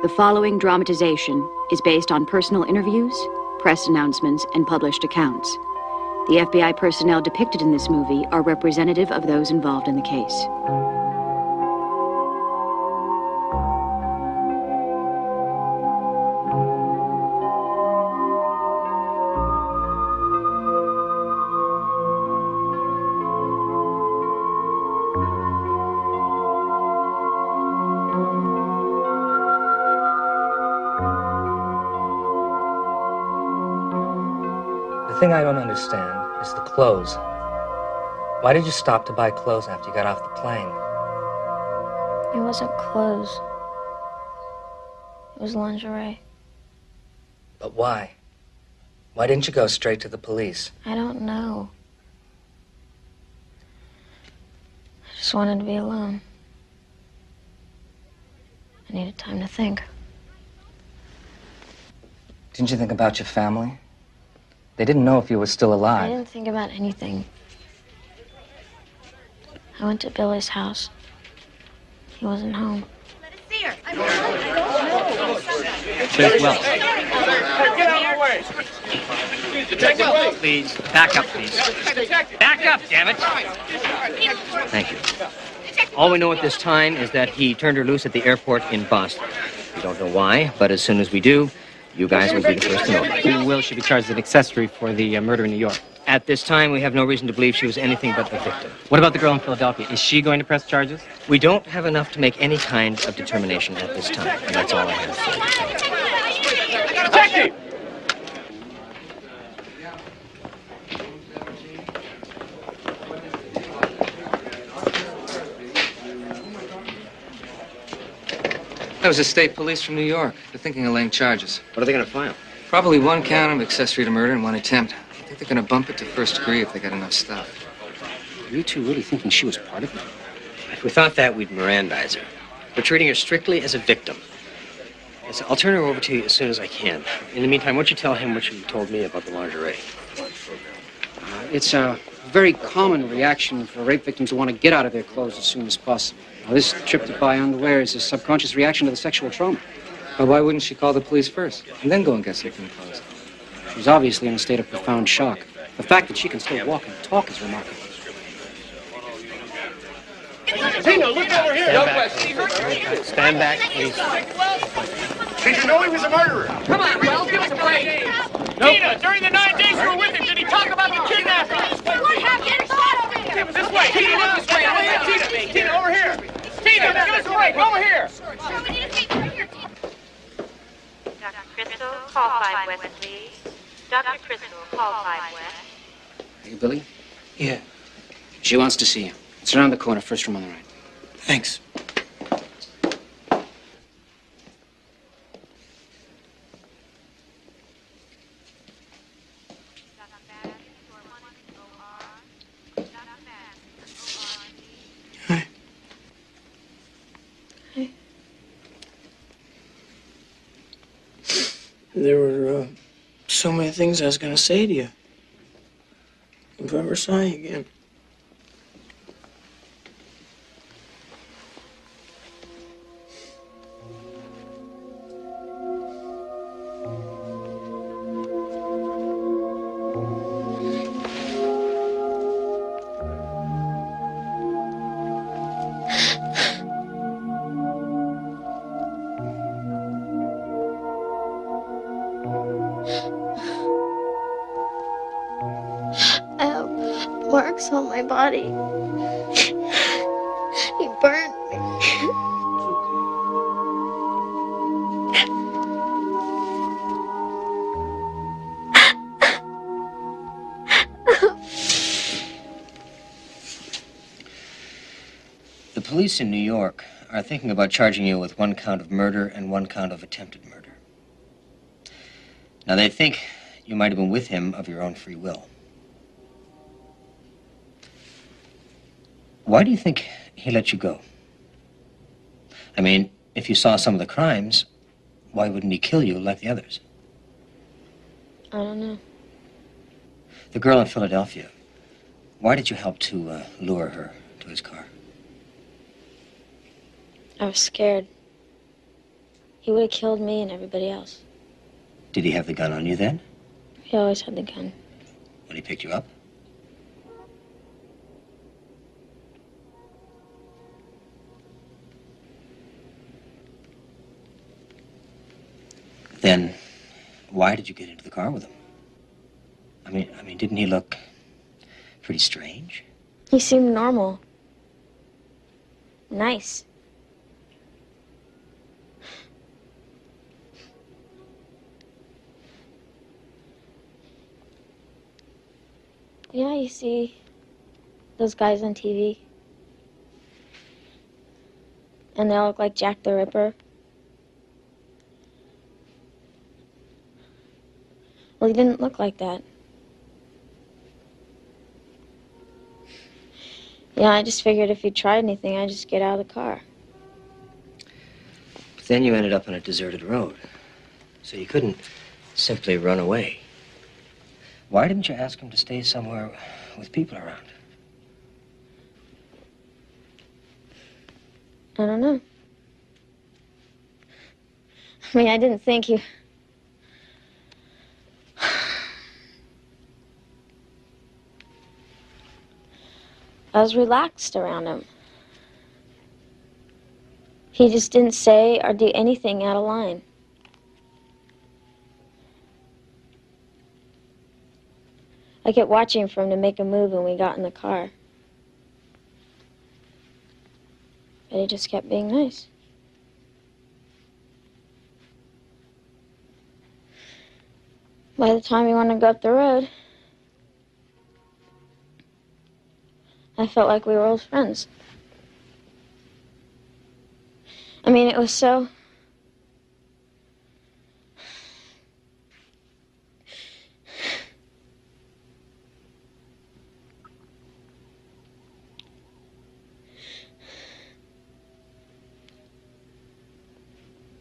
The following dramatization is based on personal interviews, press announcements, and published accounts. The FBI personnel depicted in this movie are representative of those involved in the case. The thing I don't understand is the clothes. Why did you stop to buy clothes after you got off the plane? It wasn't clothes. It was lingerie. But why? Why didn't you go straight to the police? I don't know. I just wanted to be alone. I needed time to think. Didn't you think about your family? They didn't know if you were still I alive. didn't think about anything. I went to Billy's house. He wasn't home. Miss Wells. Get out of the way. Detective Wells. Please, back up, please. Back up, damn it. Thank you. All we know at this time is that he turned her loose at the airport in Boston. We don't know why, but as soon as we do, you guys will be the first to know about it. Who will she be charged as an accessory for the murder in New York? At this time, we have no reason to believe she was anything but the victim. What about the girl in Philadelphia? Is she going to press charges? We don't have enough to make any kind of determination at this time, and that's all I have for you. Detective! That was the state police from New York. They're thinking of laying charges. What are they going to file? Probably one count of accessory to murder and one attempt. I think they're going to bump it to first degree if they got enough stuff. Are you two really thinking she was part of it? If we thought that, we'd Mirandize her. We're treating her strictly as a victim. Yes, I'll turn her over to you as soon as I can. In the meantime, why don't you tell him what you told me about the lingerie? It's a very common reaction for rape victims to want to get out of their clothes as soon as possible. Now, this trip to buy underwear is a subconscious reaction to the sexual trauma. Well, why wouldn't she call the police first and then go and get something clothes? She's obviously in a state of profound shock. The fact that she can still walk and talk is remarkable. Tina, look over here. Stand back, please. Did you know he was a murderer? Come on, Wells, give us a break. Tina, during the 9 days you were with him, did he talk about the kidnapping? What happened? Over here. This way. Tina, look this way. Over here. Tina, over here. Tina, give us a break. Over here. Dr. Crystal, call 5 West, please. Dr. Crystal, call 5 West. Are you Billy? Yeah. She wants to see you. It's around the corner, first room on the right. Thanks. Hi. Hi. There were so many things I was going to say to you. If I ever saw you again. I have marks on my body. He burned me. The police in New York are thinking about charging you with 1 count of murder and 1 count of attempted murder. Now, they think you might have been with him of your own free will. Why do you think he let you go? I mean, if you saw some of the crimes, why wouldn't he kill you like the others? I don't know. The girl in Philadelphia, why did you help to lure her to his car? I was scared. he would have killed me and everybody else. Did he have the gun on you then? He always had the gun. When he picked you up? Then, why did you get into the car with him? I mean, didn't he look pretty strange? He seemed normal. Nice. Yeah, you see those guys on TV. And they all look like Jack the Ripper. Well, he didn't look like that. Yeah, I just figured if he tried anything, I'd just get out of the car. But then you ended up on a deserted road. So you couldn't simply run away. Why didn't you ask him to stay somewhere with people around? I don't know. I mean, I didn't think he... I was relaxed around him. He just didn't say or do anything out of line. I kept watching for him to make a move when we got in the car. But he just kept being nice. By the time he wanted to go up the road, I felt like we were old friends. I mean, it was so...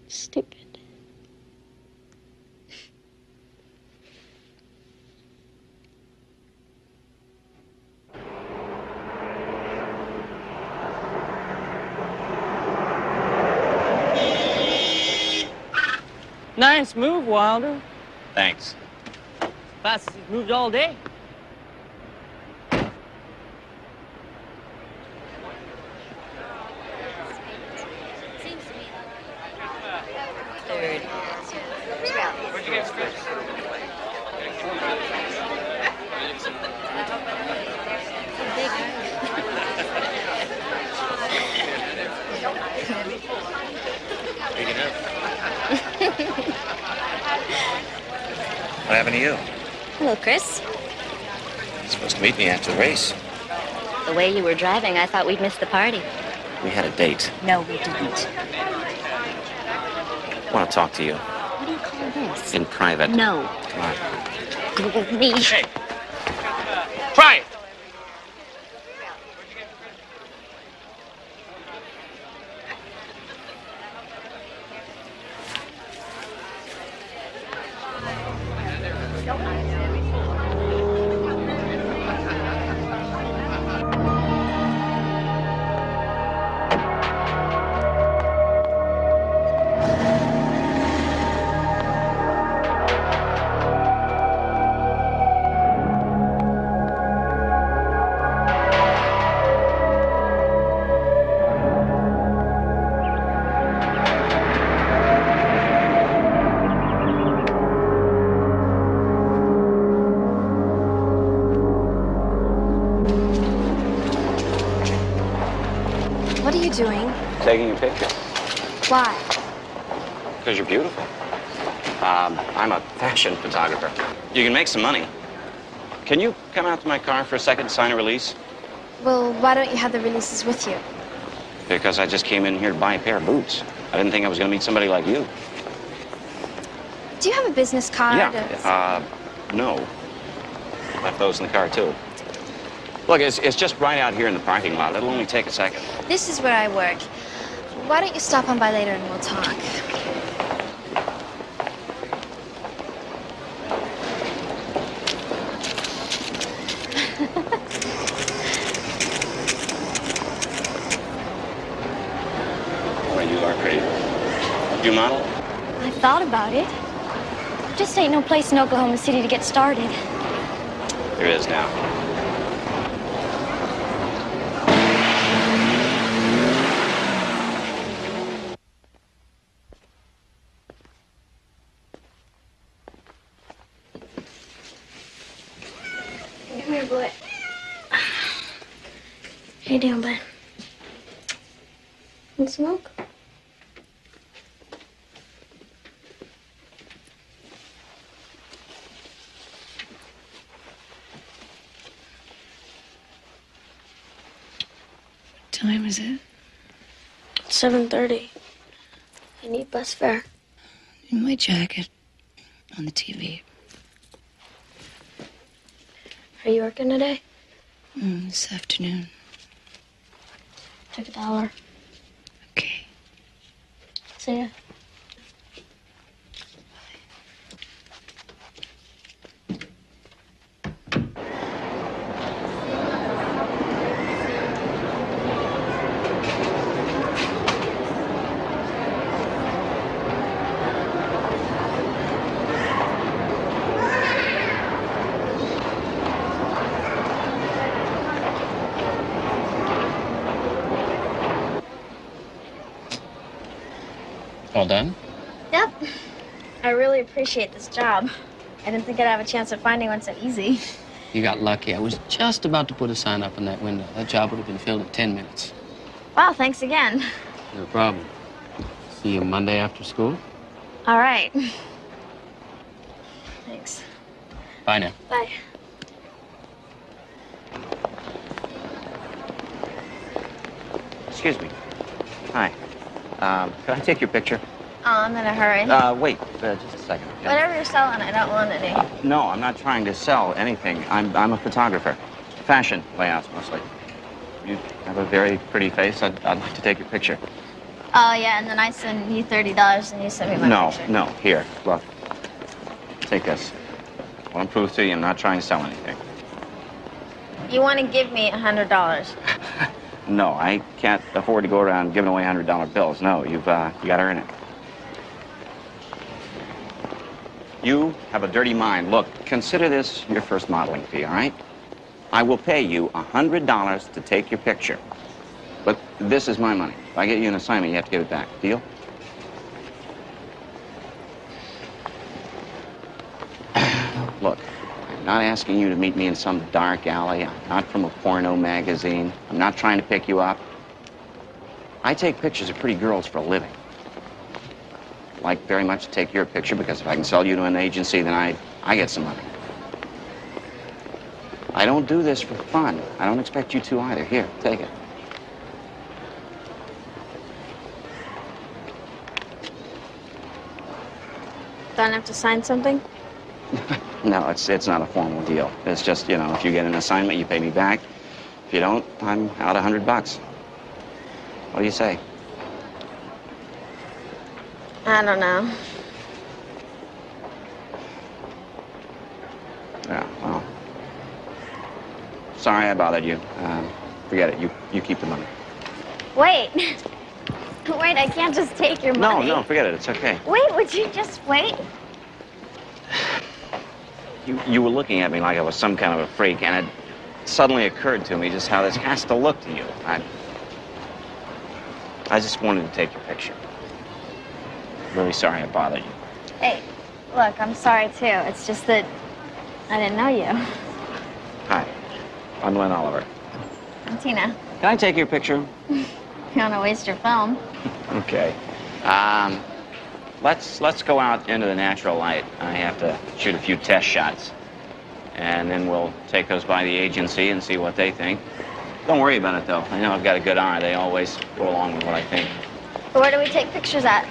stupid. Nice move, Wilder. Thanks. Fastest he's moved all day. Third. Where'd you get first? Big enough. What happened to you? Hello, Chris. You're supposed to meet me after the race. The way you were driving, I thought we'd miss the party. We had a date. No, we didn't. I want to talk to you. What do you call this? In private. No. Come on. Go with me. Hey. Try it. What are you doing? Taking a picture. Why? Because you're beautiful. I'm a fashion photographer. You can make some money. Can you come out to my car for a second, sign a release? Well, why don't you have the releases with you? Because I just came in here to buy a pair of boots. I didn't think I was going to meet somebody like you. Do you have a business card? No. Left those in the car, too. Look, it's just right out here in the parking lot. It'll only take a second. This is where I work. Why don't you stop on by later and we'll talk? Well, you are pretty. You model? I thought about it. There just ain't no place in Oklahoma City to get started. There is now. Come here, boy. How you doing, bud? Want smoke? What time is it? 7:30. I need bus fare. In my jacket. On the TV. Are you working today? This afternoon. Took $1. Okay. See ya. All done? Yep. I really appreciate this job. I didn't think I'd have a chance of finding one so easy. You got lucky. I was just about to put a sign up in that window. That job would have been filled in 10 minutes. Wow, thanks again. No problem. See you Monday after school? All right. Thanks. Bye now. Bye. Excuse me. Hi. Can I take your picture? Oh, I'm in a hurry. Wait, just a second. Okay? Whatever you're selling, I don't want any. No, I'm not trying to sell anything. I'm a photographer. Fashion layouts, mostly. You have a very pretty face. I'd like to take your picture. Oh, yeah, and then I send you $30 and you send me my picture. No, here, look. Take this. I want to prove to you I'm not trying to sell anything. You want to give me $100. No, I can't afford to go around giving away $100 bills. No, you got to earn it. You have a dirty mind. Look, consider this your first modeling fee, all right? I will pay you $100 to take your picture. But this is my money. If I get you an assignment, you have to give it back. Deal? Look, I'm not asking you to meet me in some dark alley. I'm not from a porno magazine. I'm not trying to pick you up. I take pictures of pretty girls for a living. I'd like very much to take your picture because if I can sell you to an agency, then I get some money. I don't do this for fun. I don't expect you to either. Here, take it. Don't I have to sign something? No, it's not a formal deal. It's just, you know, if you get an assignment, you pay me back. If you don't, I'm out $100. What do you say? I don't know. Yeah, well. Sorry I bothered you. Forget it. You keep the money. Wait. Wait, I can't just take your money. No, forget it. It's okay. Wait, would you just wait? You were looking at me like I was some kind of a freak, and it suddenly occurred to me just how this has to look to you. I just wanted to take your picture. Really sorry I bothered you. Hey, look, I'm sorry too. It's just that I didn't know you. Hi, I'm Len Oliver. I'm Tina. Can I take your picture? You want to waste your film? Okay. Let's go out into the natural light. I have to shoot a few test shots. And then we'll take those by the agency and see what they think. Don't worry about it, though. I know I've got a good eye. They always go along with what I think. Where do we take pictures at?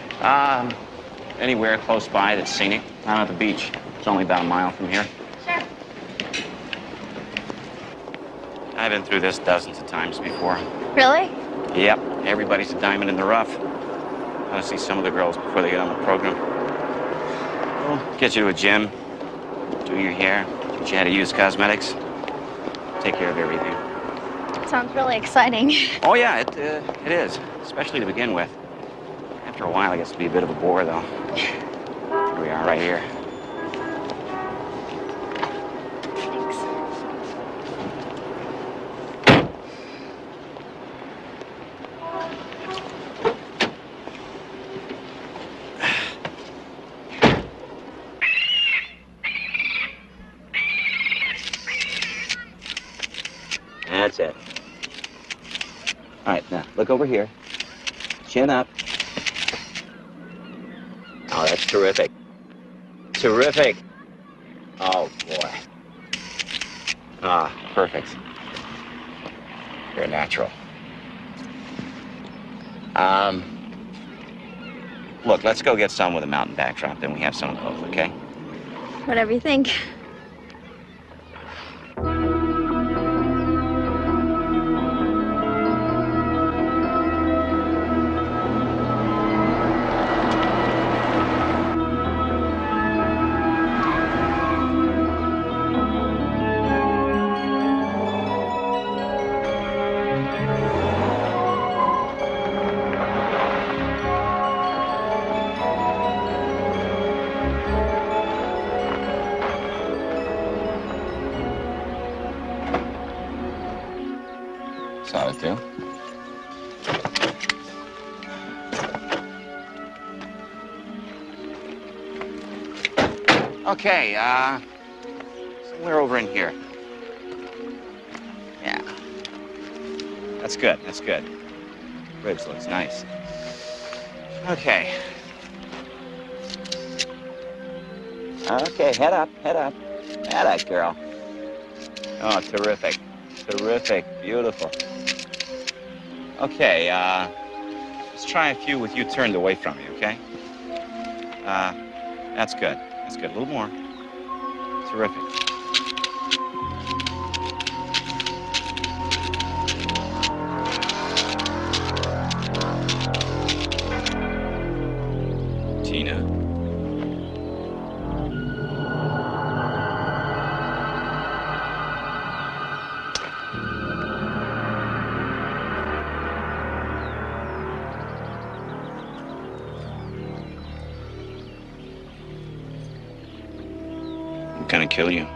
Anywhere close by that's scenic. Down at the beach. It's only about a mile from here. Sure. I've been through this dozens of times before. Really? Yep. Everybody's a diamond in the rough. I want to see some of the girls before they get on the program. We'll get you to a gym, do your hair, teach you how to use cosmetics, take care of everything. Sounds really exciting. Oh, yeah, it is, especially to begin with. After After a while, it gets to be a bit of a bore, though. Here we are, right here. That's it. All right, now, look over here. Chin up. Oh, that's terrific. Terrific. Oh, boy. Ah, perfect. You're a natural. Look, let's go get some with a mountain backdrop, then we have some of both, okay? Whatever you think. Saw it too. Okay, somewhere over in here. Yeah. That's good, that's good. Ribs looks nice. Okay. Okay, head up, head up. Head up, girl. Oh, terrific. Terrific, beautiful. Okay, let's try a few with you turned away from you, okay? That's good. That's good. A little more. Terrific. Tina. I'm gonna kill you.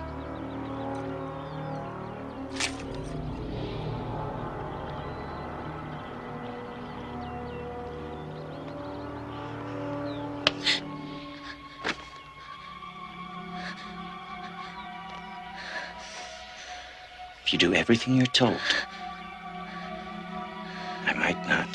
If you do everything you're told, I might not.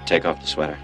Take off the sweater.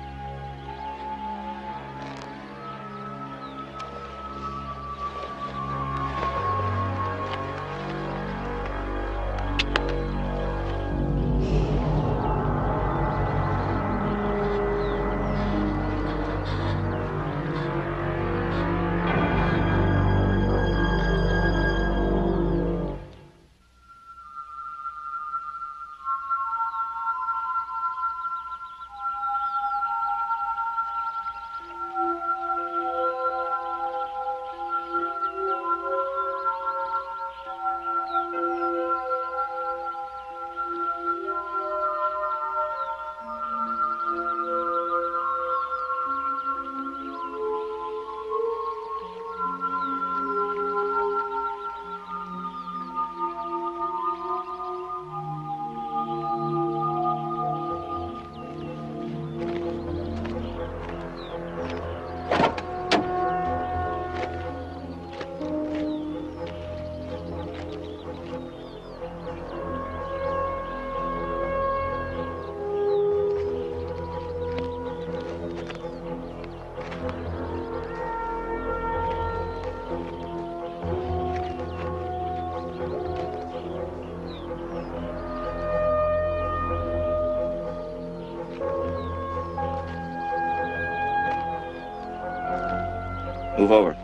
Move over.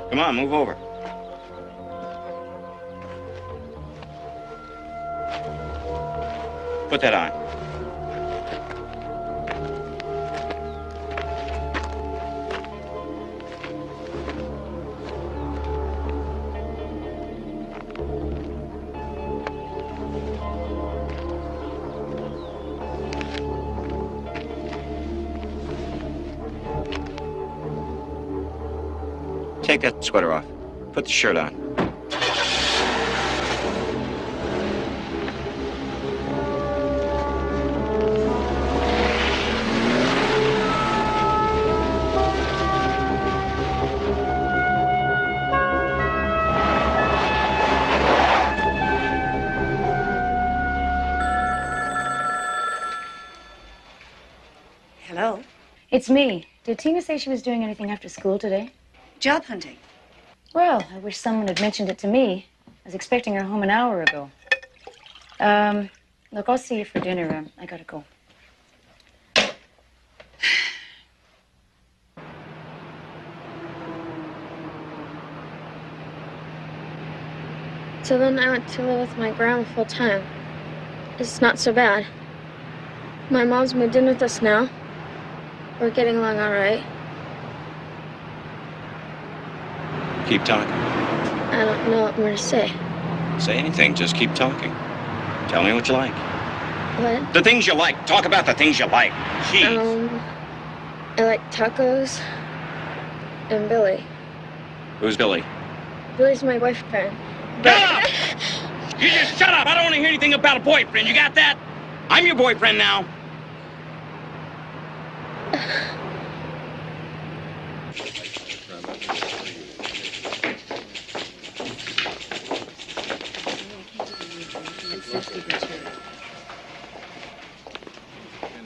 Come on, move over. Put that on. Take that sweater off. Put the shirt on. Hello? It's me. Did Tina say she was doing anything after school today? Job hunting. Well, I wish someone had mentioned it to me. I was expecting her home an hour ago. Look, I'll see you for dinner. I gotta go. So then I went to live with my grandma full time. It's not so bad. My mom's moved in with us now. We're getting along all right. Keep talking. I don't know what more to say. Say anything, just keep talking. Tell me what you like. What? The things you like. Talk about the things you like. Jeez. I like tacos and Billy. Who's Billy? Billy's my boyfriend. Shut up! You just shut up! I don't want to hear anything about a boyfriend. You got that? I'm your boyfriend now.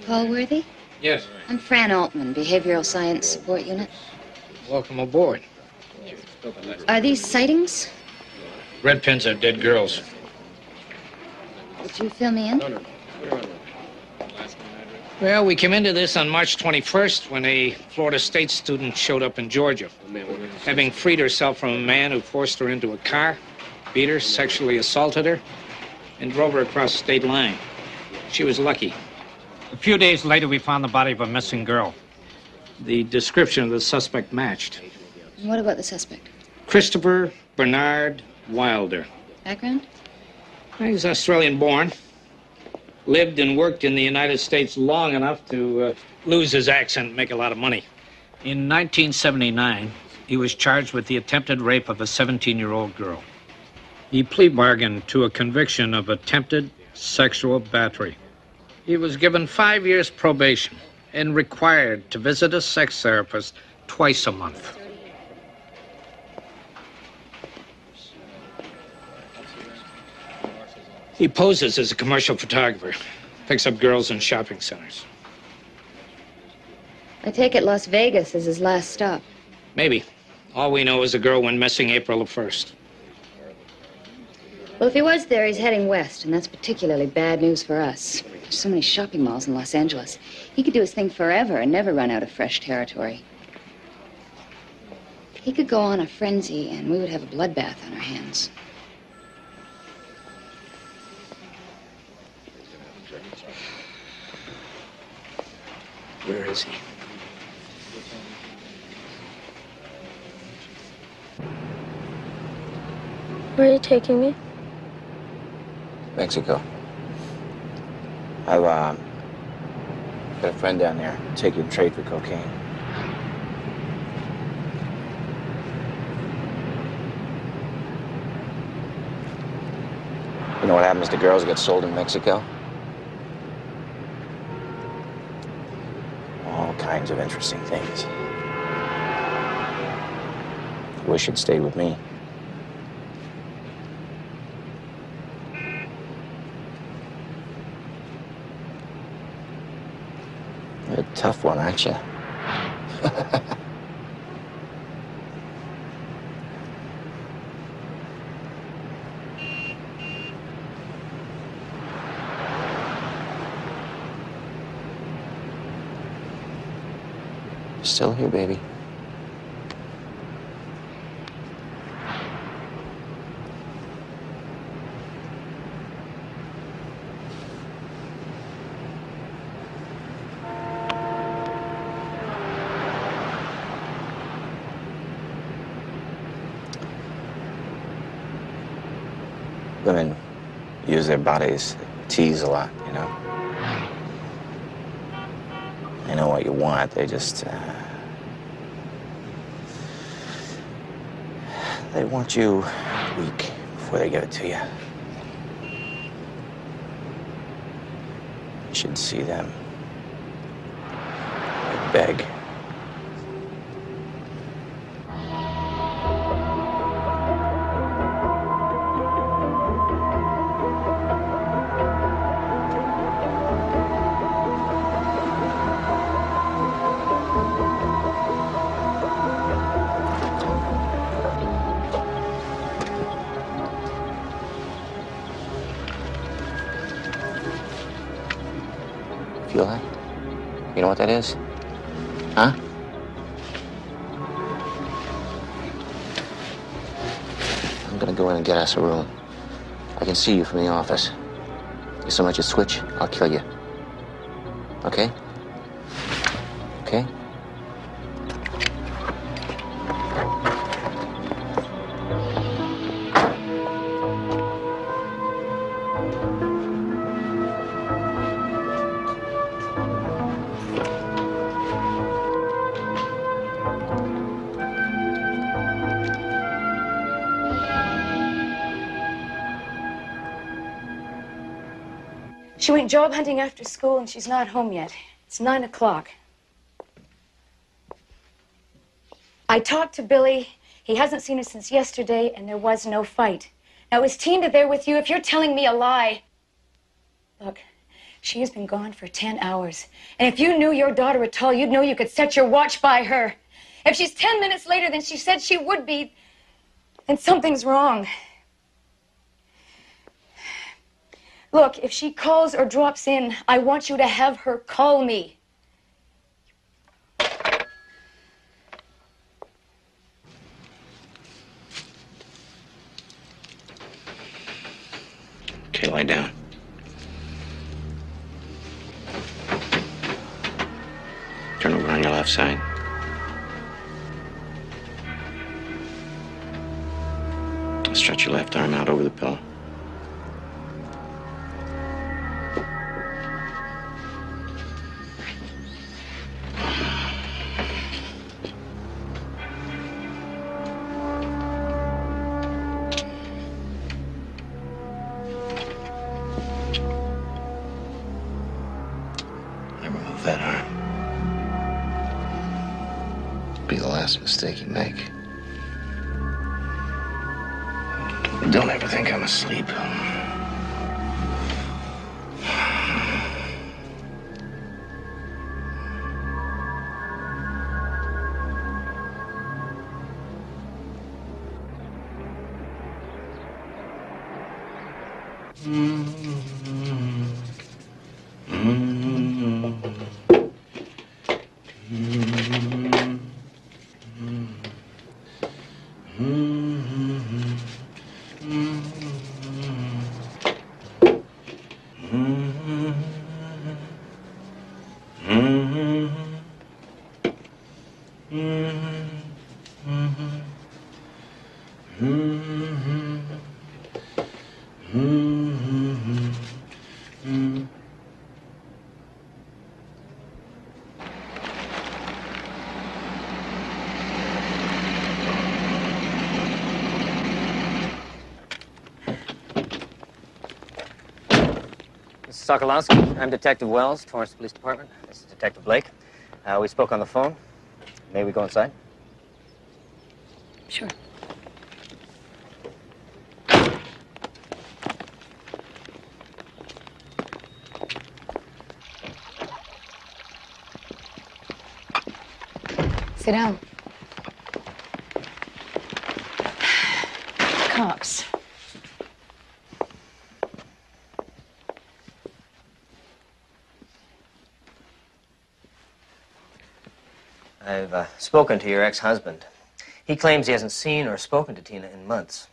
Paul Worthy? Yes. I'm Fran Altman, Behavioral Science Support Unit. Welcome aboard. Are these sightings? Red pins are dead girls. Would you fill me in? Well, we came into this on March 21st when a Florida State student showed up in Georgia, having freed herself from a man who forced her into a car, beat her, sexually assaulted her, and drove her across the state line. She was lucky. A few days later, we found the body of a missing girl. The description of the suspect matched. And what about the suspect? Christopher Bernard Wilder. Background? He's Australian-born. Lived and worked in the United States long enough to lose his accent and make a lot of money. In 1979, he was charged with the attempted rape of a 17-year-old girl. He plea bargained to a conviction of attempted sexual battery. He was given 5 years probation and required to visit a sex therapist twice a month. He poses as a commercial photographer, picks up girls in shopping centers. I take it Las Vegas is his last stop. Maybe. All we know is the girl went missing April the 1st. Well, if he was there, he's heading west, and that's particularly bad news for us. There's so many shopping malls in Los Angeles. He could do his thing forever and never run out of fresh territory. He could go on a frenzy, and we would have a bloodbath on our hands. Where is he? Where are you taking me? Mexico. I've got a friend down there. Take you to trade for cocaine. You know what happens to girls that get sold in Mexico? All kinds of interesting things. Wish you'd stayed with me. You're a tough one, aren't you? Still here, baby. Women use their bodies to tease a lot, you know? They know what you want, they just, they want you weak before they give it to you. You should see them. They beg. Feel that? You know what that is? Huh? I'm gonna go in and get us a room. I can see you from the office. You so much as switch, I'll kill you. Okay? Okay? She went job hunting after school and she's not home yet. It's 9 o'clock. I talked to Billy. He hasn't seen her since yesterday and there was no fight. Now, is Tina there with you? If you're telling me a lie... Look, she has been gone for 10 hours. And if you knew your daughter at all, you'd know you could set your watch by her. If she's 10 minutes later than she said she would be, then something's wrong. Look, if she calls or drops in, I want you to have her call me. Okay, lie down. Turn over on your left side. Stretch your left arm out over the pillow. That arm. Be the last mistake you make. Don't ever think I'm asleep. Sokolowski. I'm Detective Wells, Torrance Police Department. This is Detective Blake. We spoke on the phone. May we go inside? Sure. Sit down. Cops. I've spoken to your ex-husband. He claims he hasn't seen or spoken to Tina in months.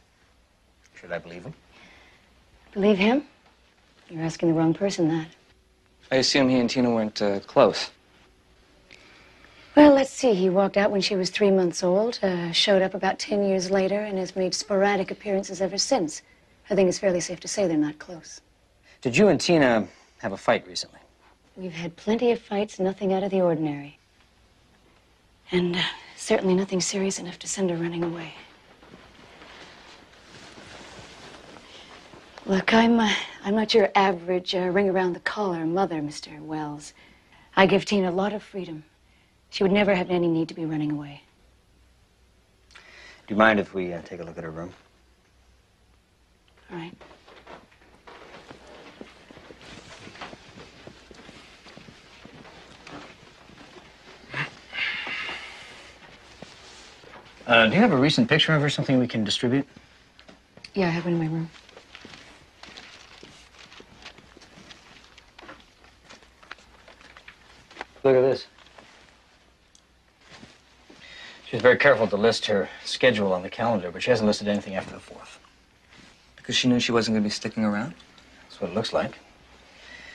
Should I believe him? Believe him? You're asking the wrong person that. I assume he and Tina weren't close. Well, let's see. He walked out when she was 3 months old, showed up about 10 years later, and has made sporadic appearances ever since. I think it's fairly safe to say they're not close. Did you and Tina have a fight recently? We've had plenty of fights, nothing out of the ordinary. And certainly nothing serious enough to send her running away. Look, I'm not your average ring-around-the-collar mother, Mr. Wells. I give Tina a lot of freedom. She would never have any need to be running away. Do you mind if we take a look at her room? All right. Do you have a recent picture of her, something we can distribute? Yeah, I have one in my room. Look at this. She was very careful to list her schedule on the calendar, but she hasn't listed anything after the 4th. Because she knew she wasn't going to be sticking around? That's what it looks like.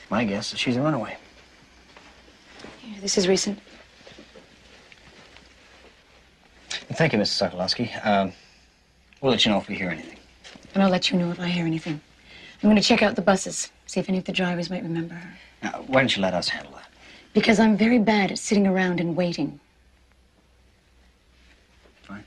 My guess is she's a runaway. Here, this is recent. Thank you, Mrs. Sokolowski. We'll let you know if we hear anything. And I'll let you know if I hear anything. I'm going to check out the buses, see if any of the drivers might remember her. Now, why don't you let us handle that? Because I'm very bad at sitting around and waiting. Fine.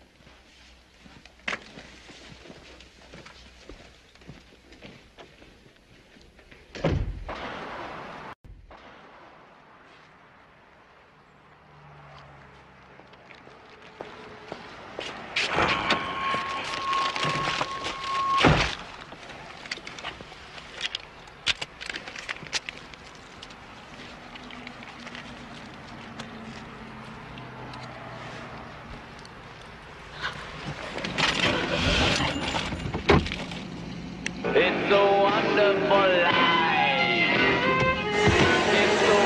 It's a wonderful life. It's a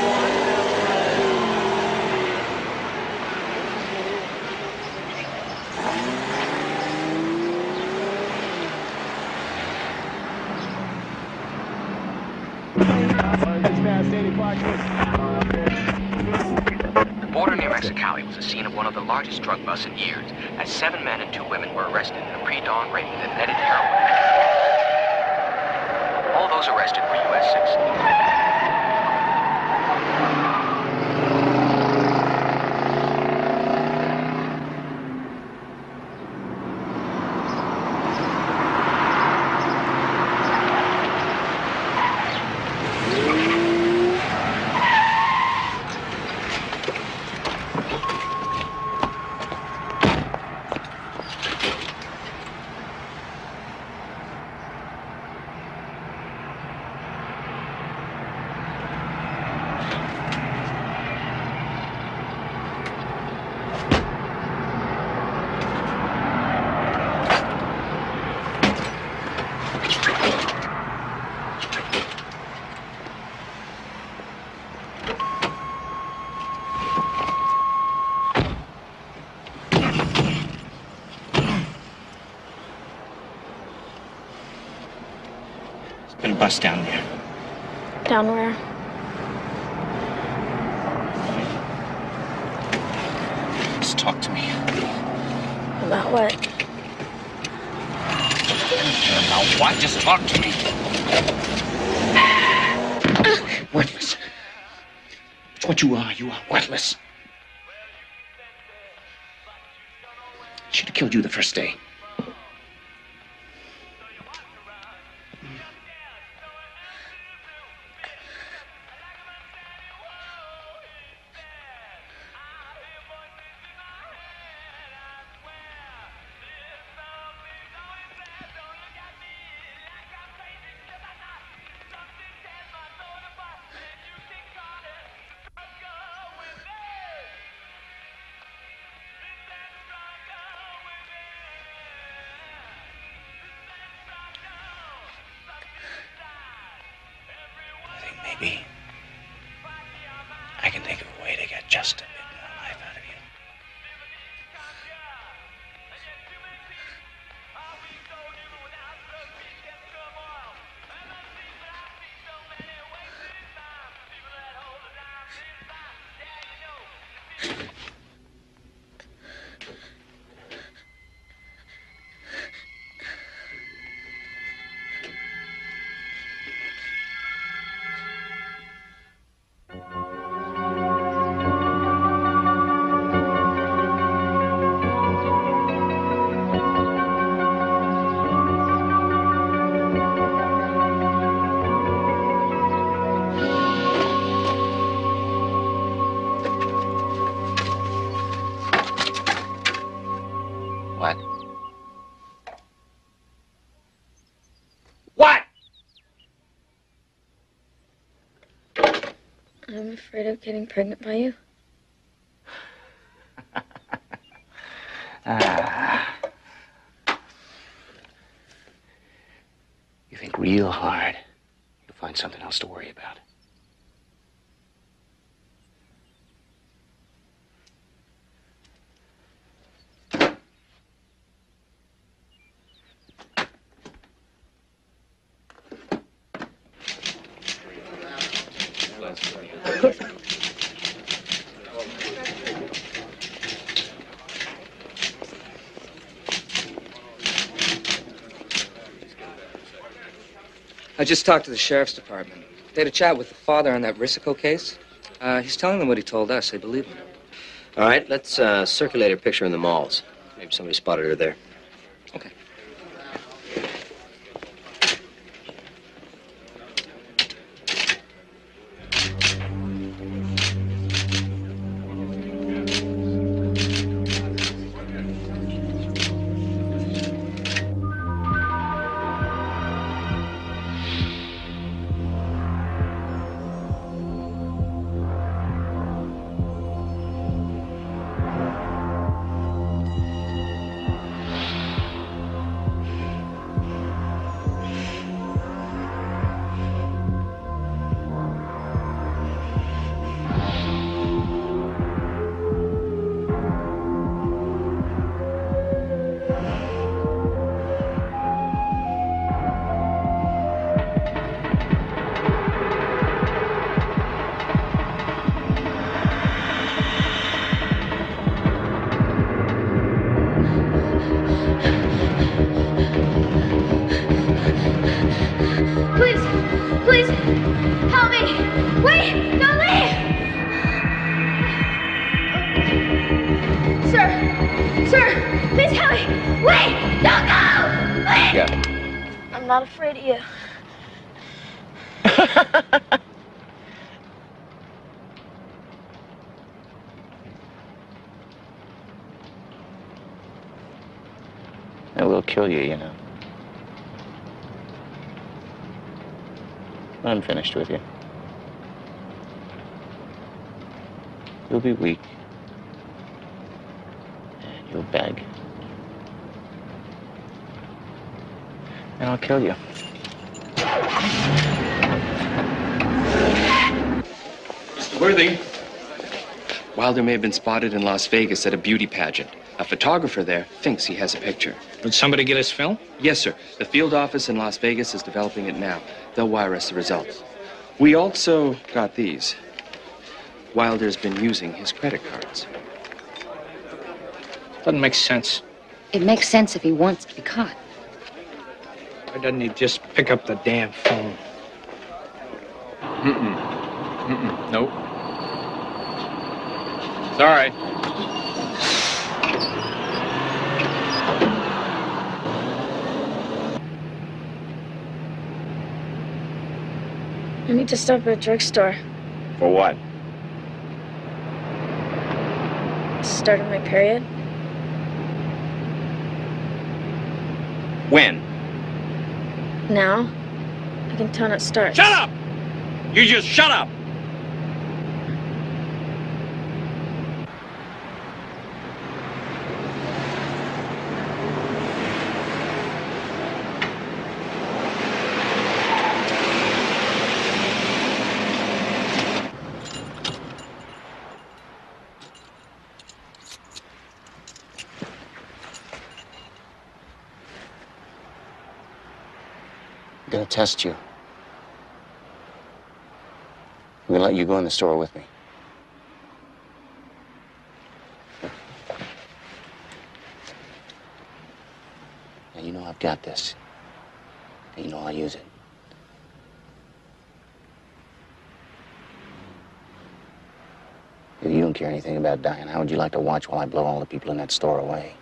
The border near Mexicali was the scene of one of the largest drug busts in years, as 7 men and 2 women were arrested in a pre-dawn raid that netted heroin. All those arrested were U.S. citizens. Been a bus down there. Down where? Just talk to me. About what? About what? Just talk to me. Worthless. It's what you are. You are worthless. Should have killed you the first day. Maybe I can think of a way to get just a bit more life out of you. I'm afraid of getting pregnant by you. You think real hard, you'll find something else to worry about. I just talked to the sheriff's department. They had a chat with the father on that Risico case. He's telling them what he told us. They believe him. All right, let's circulate her picture in the malls. Maybe somebody spotted her there. Okay. Please, help me! Wait, don't leave! Sir, please help me! Wait, don't go! Wait! Yeah. I'm not afraid of you. It will kill you, you know. I'm finished with you. You'll be weak. And you'll beg. And I'll kill you. Mr. Worthy. Wilder may have been spotted in Las Vegas at a beauty pageant. A photographer there thinks he has a picture. Did somebody get his film? Yes, sir. The field office in Las Vegas is developing it now. They'll wire us the results. We also got these. Wilder's been using his credit cards. Doesn't make sense. It makes sense if he wants to be caught. Why doesn't he just pick up the damn phone? Nope. Sorry. I need to stop at a drugstore. For what? Started my period. When? Now, I can tell when it starts. Shut up! You just shut up! I'm gonna test you. I'm gonna let you go in the store with me. Now, you know I've got this. And you know I'll use it. If you don't care anything about dying, how would you like to watch while I blow all the people in that store away?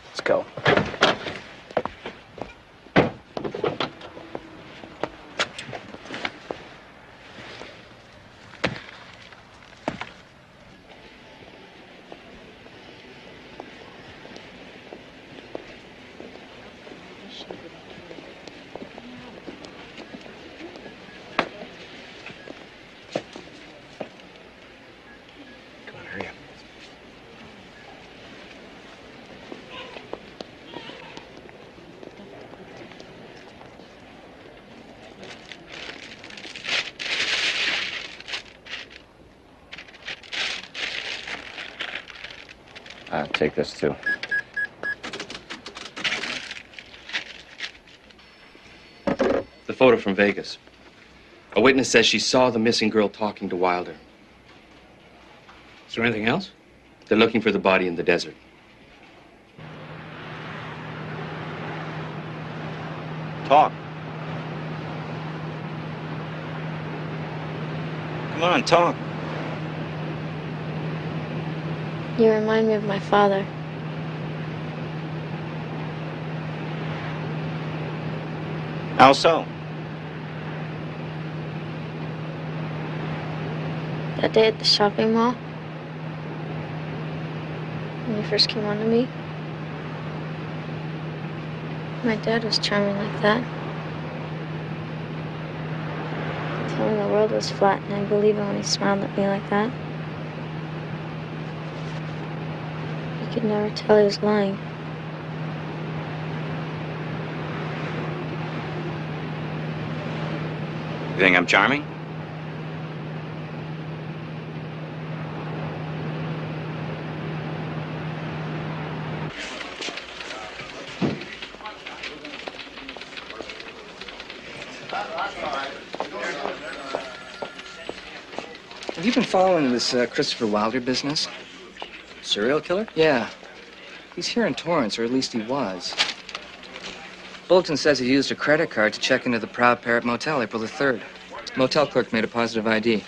Let's go. take this too. The photo from Vegas. A witness says she saw the missing girl talking to Wilder. Is there anything else? They're looking for the body in the desert. Talk. Come on, talk. You remind me of my father. How so? That day at the shopping mall, when you first came on to me, my dad was charming like that. He told me the world was flat, and I believed him when he smiled at me like that. You could never tell he was lying. You think I'm charming? Have you been following this Christopher Wilder business? Serial killer? Yeah. He's here in Torrance, or at least he was. Bulletin says he used a credit card to check into the Proud Parrot Motel April the 3rd. Motel clerk made a positive ID.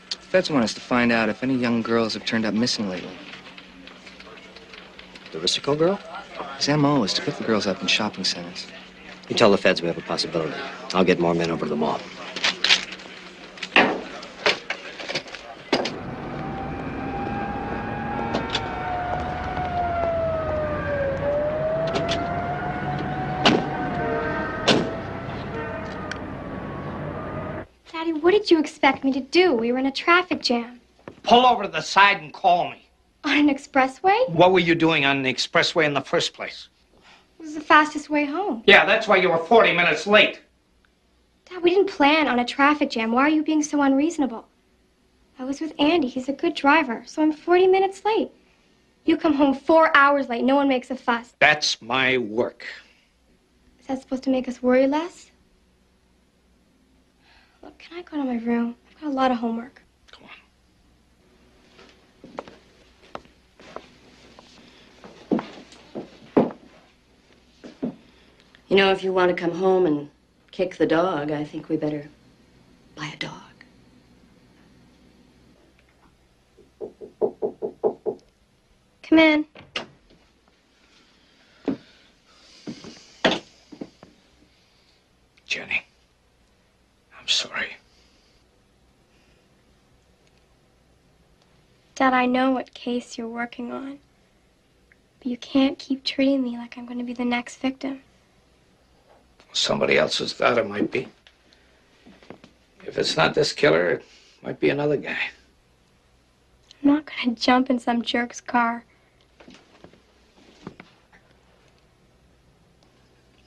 Feds want us to find out if any young girls have turned up missing lately. The Risico girl? His MO is to pick the girls up in shopping centers. You tell the feds we have a possibility. I'll get more men over to the mall. Daddy, what did you expect me to do? We were in a traffic jam. Pull over to the side and call me. On an expressway? What were you doing on the expressway in the first place? It was the fastest way home. Yeah, that's why you were 40 minutes late. Dad, we didn't plan on a traffic jam. Why are you being so unreasonable? I was with Andy. He's a good driver, so I'm 40 minutes late. You come home 4 hours late. No one makes a fuss. That's my work. Is that supposed to make us worry less? Look, can I go to my room? I've got a lot of homework. Come on. You know, if you want to come home and kick the dog, I think we better buy a dog. Come in. Jenny, I'm sorry. Dad, I know what case you're working on. But you can't keep treating me like I'm going to be the next victim. Somebody else's thought it might be. If it's not this killer, it might be another guy. I'm not going to jump in some jerk's car.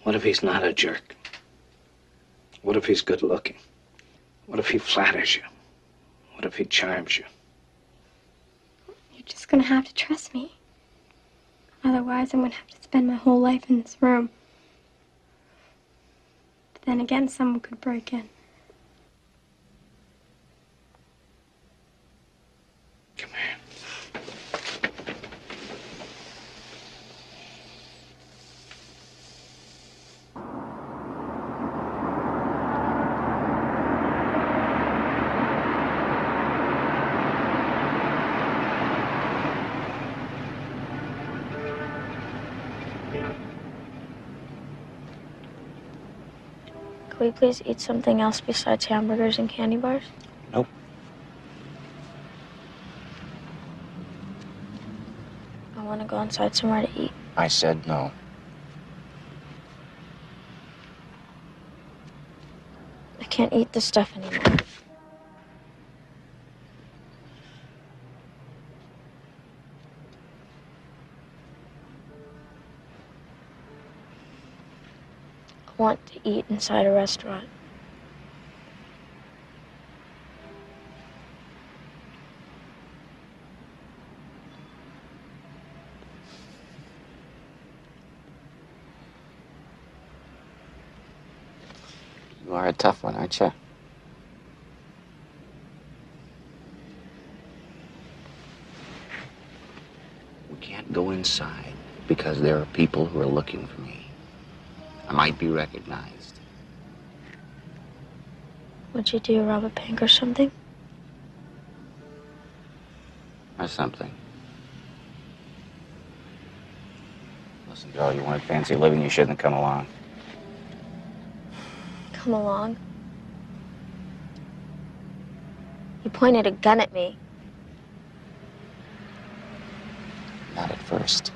What if he's not a jerk? What if he's good looking? What if he flatters you? What if he charms you? You're just going to have to trust me. Otherwise, I'm going to have to spend my whole life in this room. But then again, someone could break in. Come here. Could we please eat something else besides hamburgers and candy bars? Nope. I want to go inside somewhere to eat. I said no. I can't eat this stuff anymore. I want to eat inside a restaurant. You are a tough one, aren't you? We can't go inside because there are people who are looking for me. I might be recognized. What'd you do, rob a bank or something? Or something. Listen, girl, you want a fancy living, you shouldn't have come along. Come along. You pointed a gun at me. Not at first.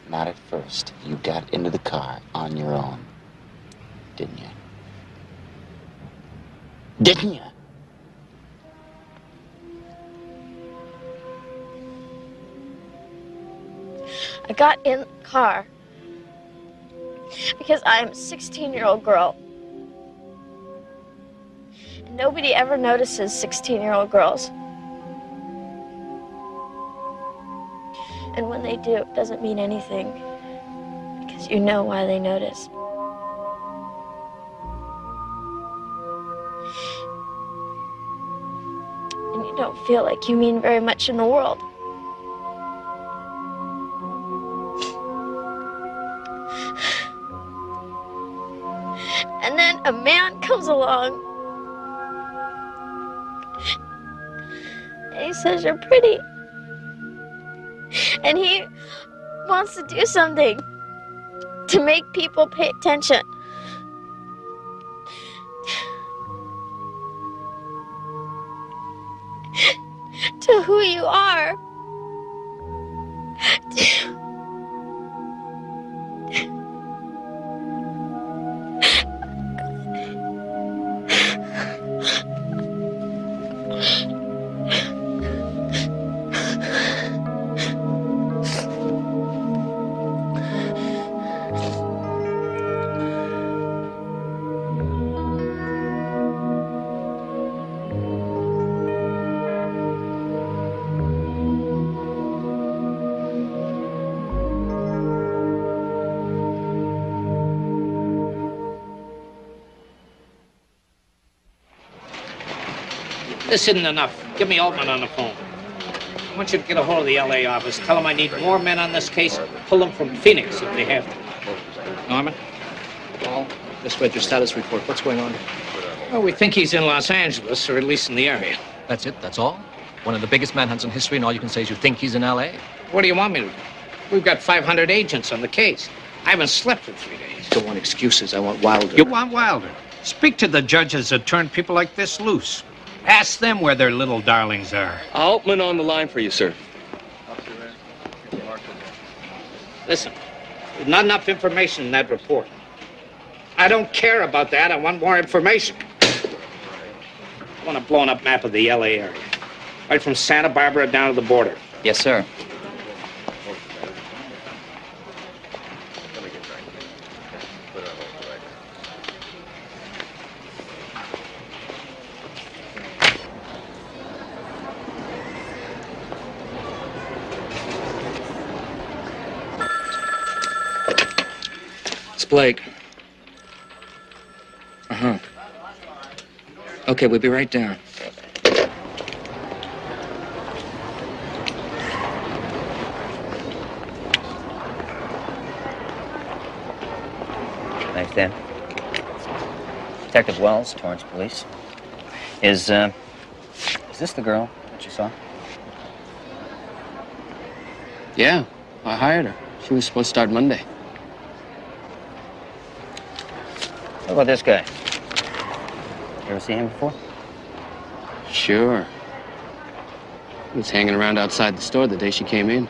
Not at first. You got into the car on your own, didn't you? Didn't you? I got in the car because I'm a 16-year-old girl. And nobody ever notices 16-year-old girls. And when they do, it doesn't mean anything because you know why they notice. And you don't feel like you mean very much in the world. And then a man comes along and he says you're pretty. And he wants to do something to make people pay attention. To who you are. This isn't enough. Give me Altman on the phone. I want you to get a hold of the L.A. office. Tell them I need more men on this case. Pull them from Phoenix if they have to. Norman? Paul, just read your status report. What's going on? Well, we think he's in Los Angeles, or at least in the area. That's it? That's all? One of the biggest manhunts in history, and all you can say is you think he's in L.A.? What do you want me to do? We've got 500 agents on the case. I haven't slept for 3 days. Don't want excuses. I want Wilder. You want Wilder? Speak to the judges that turn people like this loose. Ask them where their little darlings are. Altman on the line for you, sir. Listen, there's not enough information in that report. I don't care about that. I want more information. I want a blown-up map of the L.A. area. Right from Santa Barbara down to the border. Yes, sir. Blake. Uh-huh. Okay, we'll be right down. Thanks, Dan. Detective Wells, Torrance Police. Is this the girl that you saw? Yeah, I hired her. She was supposed to start Monday. What about this guy? You ever see him before? Sure. He was hanging around outside the store the day she came in.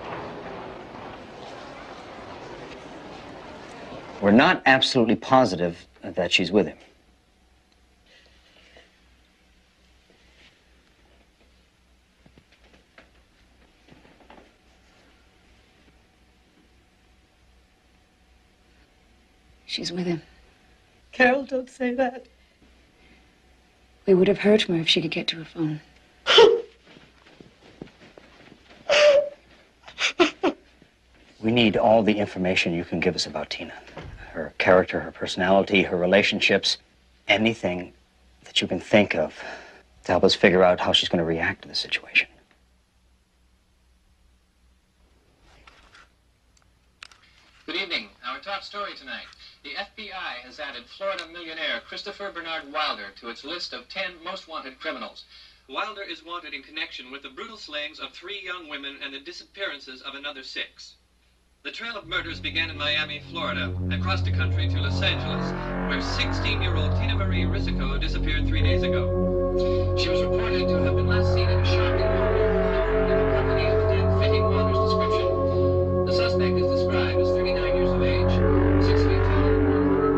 We're not absolutely positive that she's with him. She's with him. Carol, don't say that. We would have heard from her if she could get to her phone. We need all the information you can give us about Tina. her character, her personality, her relationships, anything that you can think of to help us figure out how she's going to react to the situation. Good evening. Our top story tonight. The FBI has added Florida millionaire Christopher Bernard Wilder to its list of 10 most wanted criminals. Wilder is wanted in connection with the brutal slayings of 3 young women and the disappearances of another 6. The trail of murders began in Miami, Florida, and crossed the country to Los Angeles, where 16-year-old Tina Marie Risico disappeared 3 days ago. She was reported to have been last seen at a shopping mall in the company of a man fitting Wilder's description. The suspect is described as 39 years of age, 6 feet tall,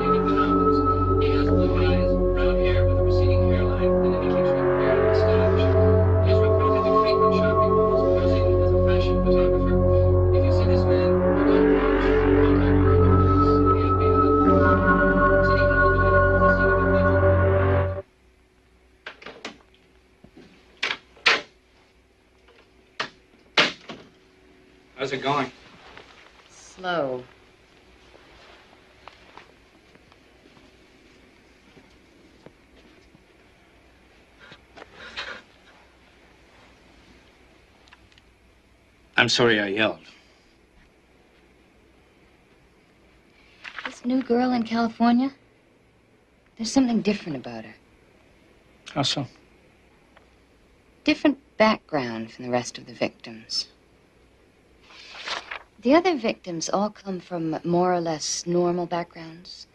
maybe pounds. He has blue eyes, brown hair with a receding hairline, and an Englishman beard and mustache. He is reported to frequent shopping malls, posing as a fashion photographer. If you see this man, you don't watch. Contact the police, the FBI. City Hall later is the scene of a major. How's it going? Slow. I'm sorry I yelled. This new girl in California, there's something different about her. How so? Different background from the rest of the victims. The other victims all come from more or less normal backgrounds.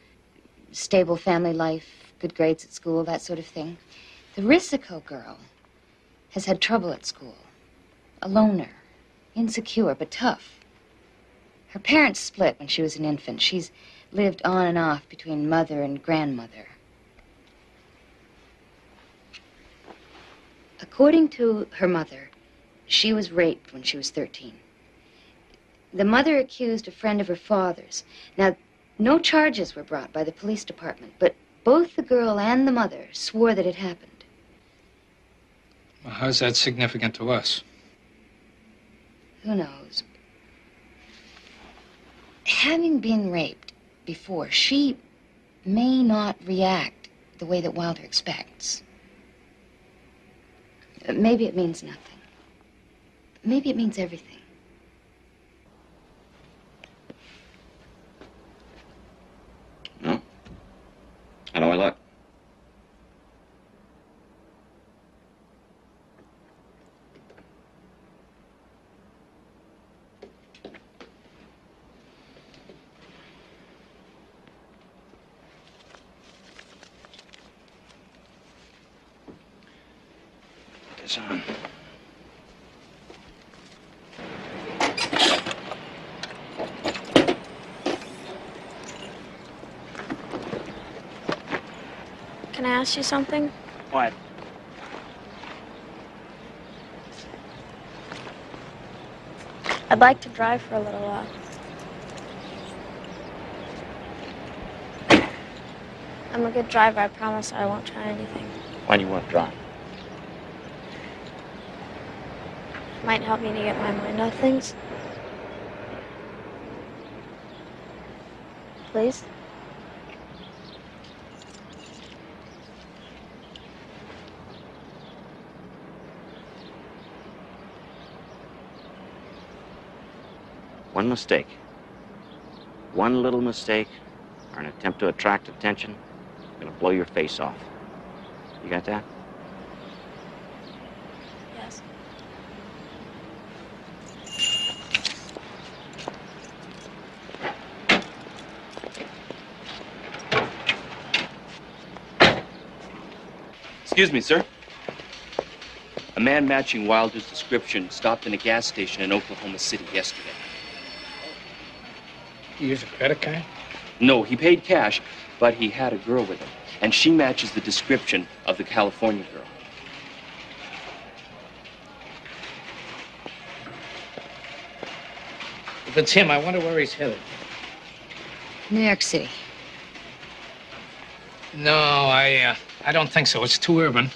Stable family life, good grades at school, that sort of thing. The Risico girl has had trouble at school. A loner, insecure, but tough. Her parents split when she was an infant. She's lived on and off between mother and grandmother. According to her mother, she was raped when she was 13. The mother accused a friend of her father's. Now, no charges were brought by the police department, but both the girl and the mother swore that it happened. Well, how's that significant to us? Who knows? Having been raped before, she may not react the way that Wilder expects. Maybe it means nothing. Maybe it means everything. No? How do I look? Put this on. Can I ask you something? What? I'd like to drive for a little while. I'm a good driver. I promise I won't try anything. Why do you want to drive? Might help me to get my mind off things. Please? One mistake. One little mistake or an attempt to attract attention is going to blow your face off. You got that? Yes. Excuse me, sir. A man matching Wilder's description stopped in a gas station in Oklahoma City yesterday. You use a credit card? No, he paid cash, but he had a girl with him. And she matches the description of the California girl. If it's him, I wonder where he's headed. New York City. No, I don't think so. It's too urban.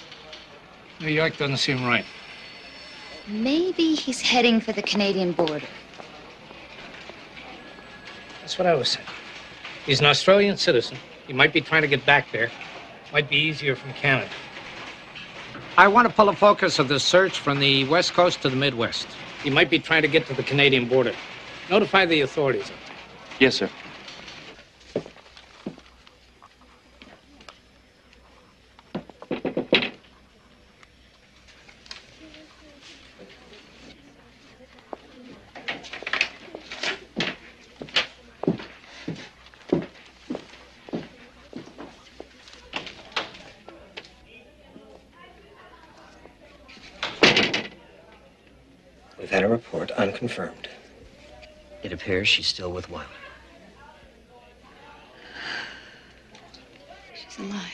New York doesn't seem right. Maybe he's heading for the Canadian border. That's what I was saying. He's an Australian citizen. He might be trying to get back there. Might be easier from Canada. I want to pull the focus of the search from the West Coast to the Midwest. He might be trying to get to the Canadian border. Notify the authorities up there. Yes, sir. We've had a report, unconfirmed. It appears she's still with Wilder. She's alive.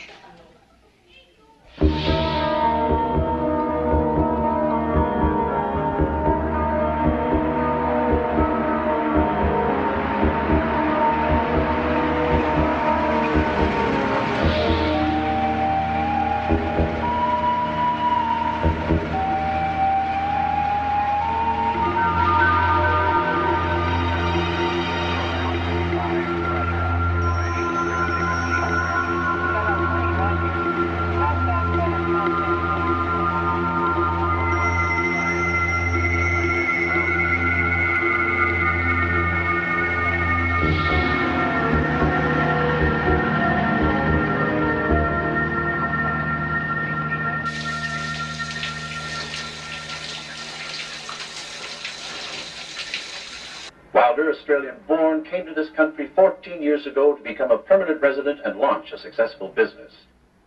Wilder, Australian-born, came to this country 14 years ago to become a permanent resident and launch a successful business.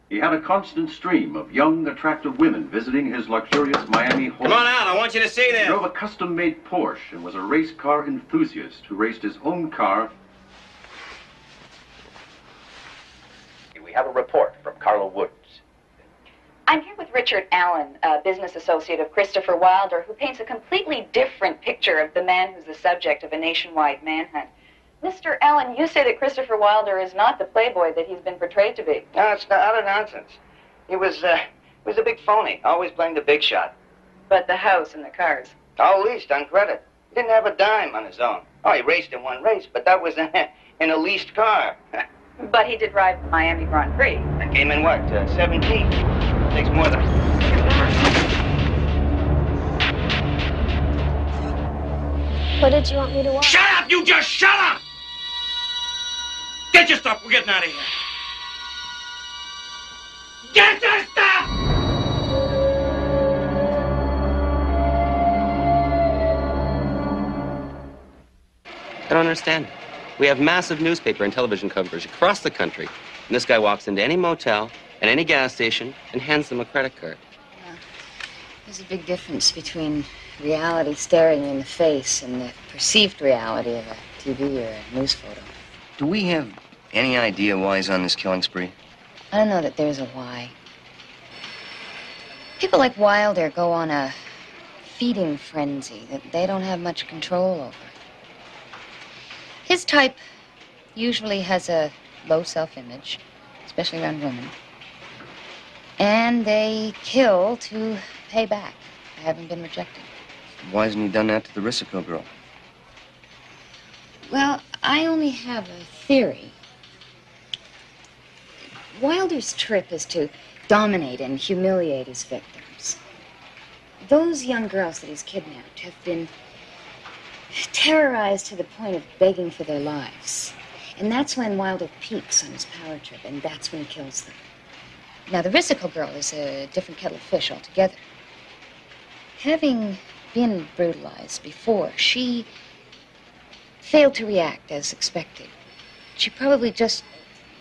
He had a constant stream of young, attractive women visiting his luxurious Miami home. Come on out, I want you to see this. He drove a custom-made Porsche and was a race car enthusiast who raced his own car. We have a report from Carla Woods. I'm here with Richard Allen, a business associate of Christopher Wilder, who paints a completely different picture of the man who's the subject of a nationwide manhunt. Mr. Allen, you say that Christopher Wilder is not the playboy that he's been portrayed to be. No, it's utter nonsense. He was a big phony, always playing the big shot. But the house and the cars. All leased on credit. He didn't have a dime on his own. Oh, he raced in one race, but that was in a leased car. But he did drive the Miami Grand Prix. That came in what, 17? Takes more than... What did you want me to watch? Shut up! You just shut up! Get your stuff. We're getting out of here. Get your stuff! I don't understand. We have massive newspaper and television coverage across the country. And this guy walks into any motel and any gas station and hands them a credit card. There's a big difference between reality staring you in the face and the perceived reality of a TV or a news photo. Do we have any idea why he's on this killing spree? I don't know that there's a why. People like Wilder go on a feeding frenzy that they don't have much control over. His type usually has a low self-image, especially around women. And they kill to pay back. They haven't been rejected. Why hasn't he done that to the Risico girl? Well, I only have a theory. Wilder's trip is to dominate and humiliate his victims. Those young girls that he's kidnapped have been terrorized to the point of begging for their lives. And that's when Wilder peaks on his power trip, and that's when he kills them. Now, the Risico girl is a different kettle of fish altogether. Having been brutalized before, she failed to react as expected. She probably just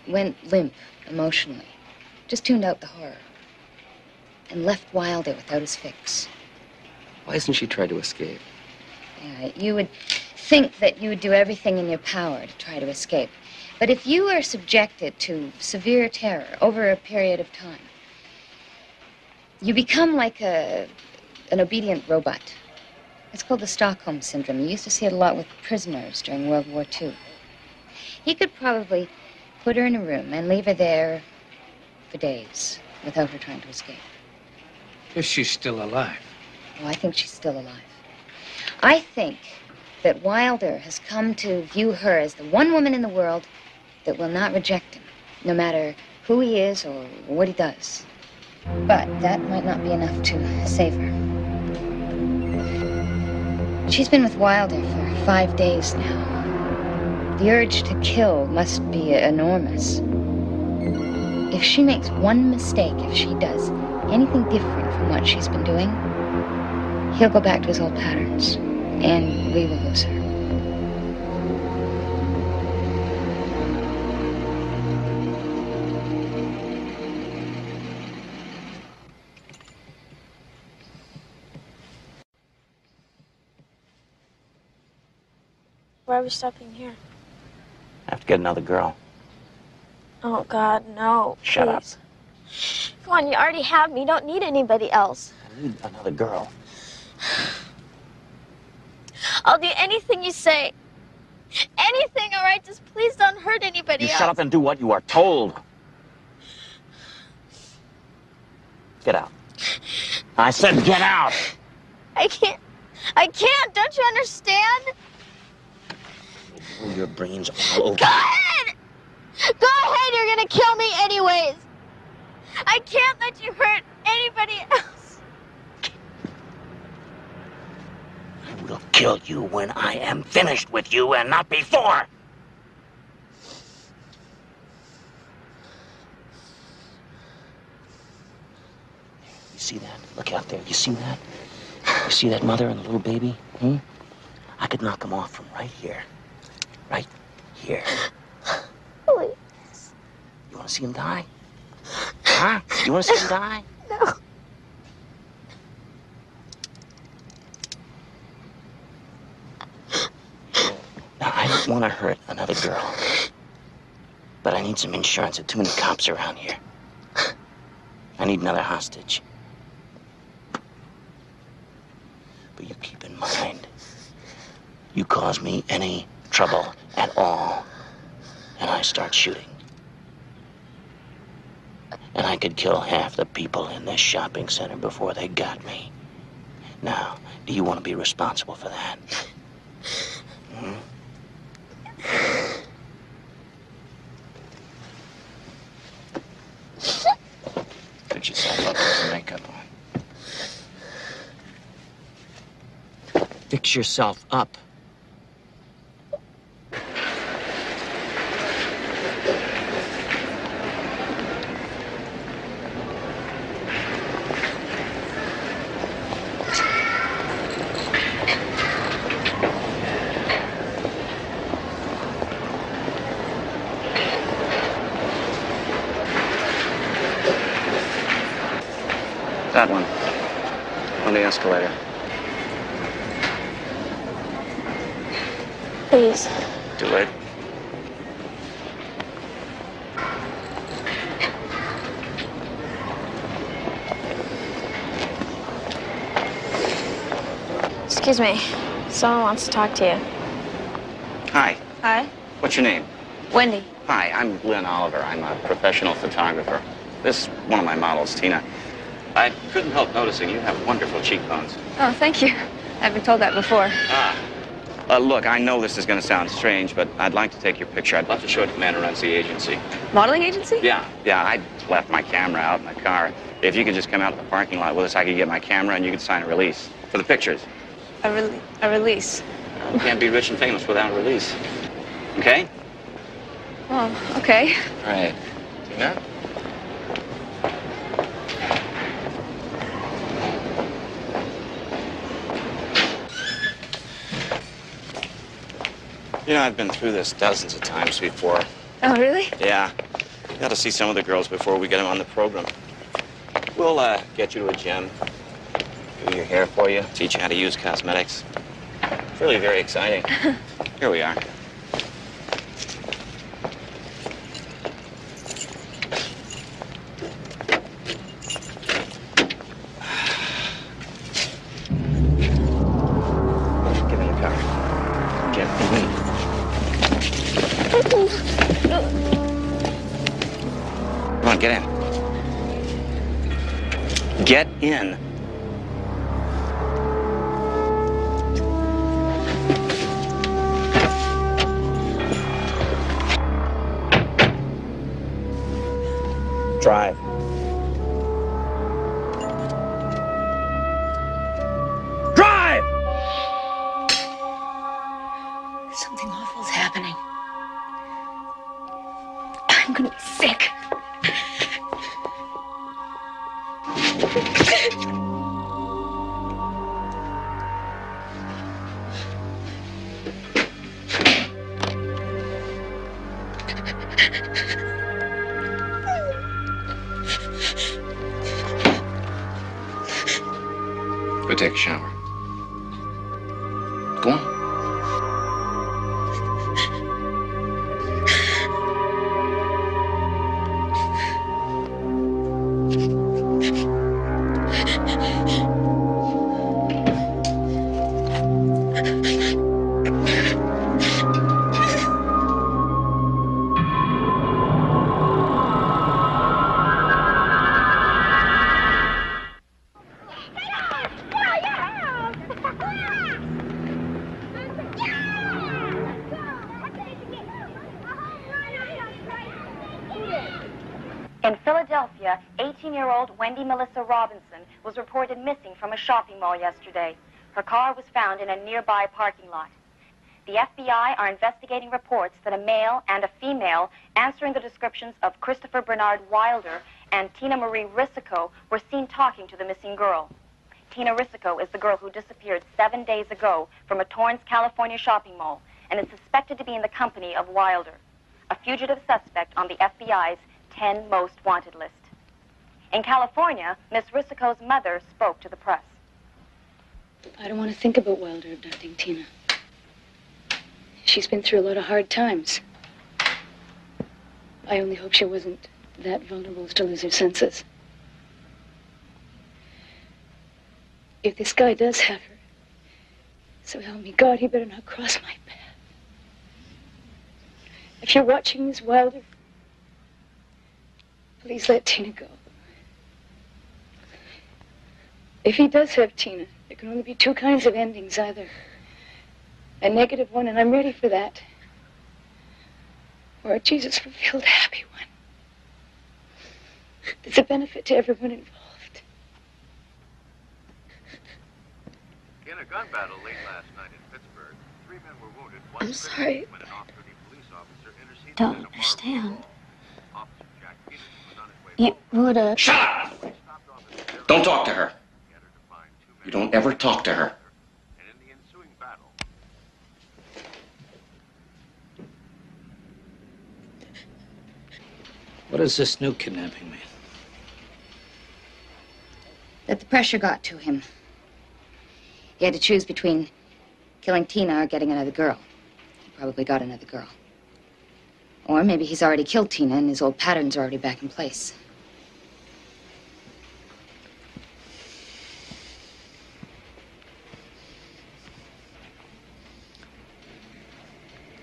went limp emotionally, just tuned out the horror, and left Wilder without his fix. Why hasn't she tried to escape? Yeah, you would think that you would do everything in your power to try to escape. But if you are subjected to severe terror over a period of time, you become like an obedient robot. It's called the Stockholm Syndrome. You used to see it a lot with prisoners during World War II. He could probably put her in a room and leave her there for days without her trying to escape. If she's still alive. Oh, I think she's still alive. I think that Wilder has come to view her as the one woman in the world that will not reject him, no matter who he is or what he does. But that might not be enough to save her. She's been with Wilder for 5 days now. The urge to kill must be enormous. If she makes one mistake, if she does anything different from what she's been doing, he'll go back to his old patterns, and we will lose her. Why are we stopping here? I have to get another girl. Oh, God, no. Shut up. Come on, you already have me. You don't need anybody else. I need another girl. I'll do anything you say. Anything, all right? Just please don't hurt anybody You else. shut up and do what you are told. Get out. I said get out. I can't. I can't. Don't you understand? Blow your brains all over. Go ahead! Go ahead, you're gonna kill me anyways. I can't let you hurt anybody else. I will kill you when I am finished with you and not before. You see that? Look out there. You see that? You see that mother and the little baby? Hmm? I could knock them off from right here. Right here. Please. You want to see him die? Huh? You want to see him die? No. Now, I don't want to hurt another girl. But I need some insurance. There are too many cops around here. I need another hostage. But you keep in mind, you cause me any trouble at all, and I start shooting. And I could kill half the people in this shopping center before they got me. Now, do you want to be responsible for that? Hmm? Fix yourself up with some makeup on. Fix yourself up. That one. On the escalator. Please. Too late. Excuse me. Someone wants to talk to you. Hi. Hi. What's your name? Wendy. Hi, I'm Glenn Oliver. I'm a professional photographer. This is one of my models, Tina. I couldn't help noticing you have wonderful cheekbones. Oh, thank you. I've been told that before. Look, I know this is going to sound strange, but I'd like to take your picture. I'd love to show it to the man who runs the agency. Modeling agency? Yeah, I left my camera out in the car. If you could just come out to the parking lot with us, I could get my camera and you could sign a release for the pictures. A release? You can't be rich and famous without a release. Okay? Oh, okay. All right. Tina? You know, I've been through this dozens of times before. Oh, really? Yeah. You got to see some of the girls before we get them on the program. We'll get you to a gym, do your hair for you, teach you how to use cosmetics. It's really very exciting. Here we are. Get in the car. Get in. Come on, get in. Get in. Something awful's happening. I'm gonna be sick. Go take a shower. Go on. In Philadelphia, 18-year-old Wendy Melissa Robinson was reported missing from a shopping mall yesterday. Her car was found in a nearby parking lot. The FBI are investigating reports that a male and a female answering the descriptions of Christopher Bernard Wilder and Tina Marie Risico were seen talking to the missing girl. Tina Risico is the girl who disappeared 7 days ago from a Torrance, California shopping mall and is suspected to be in the company of Wilder, a fugitive suspect on the FBI's 10 most wanted list. In California, Miss Risico's mother spoke to the press. I don't want to think about Wilder abducting Tina. She's been through a lot of hard times. I only hope she wasn't that vulnerable as to lose her senses. If this guy does have her, so help me God, he better not cross my path. If you're watching Miss Wilder, please let Tina go. If he does have Tina, there can only be two kinds of endings, either a negative one, and I'm ready for that, or a Jesus-fulfilled happy one. It's a benefit to everyone involved. In a gun battle late last night in Pittsburgh, 3 men were wounded. I'm sorry. When an off-duty police officer interceded Don't in a understand. Officer Jack Peterson was on his way You would have... Shut up! Don't talk to her. You don't ever talk to her. and in the ensuing battle, What does this new kidnapping mean? That the pressure got to him. He had to choose between killing Tina or getting another girl. He probably got another girl. Or maybe he's already killed Tina and his old patterns are already back in place.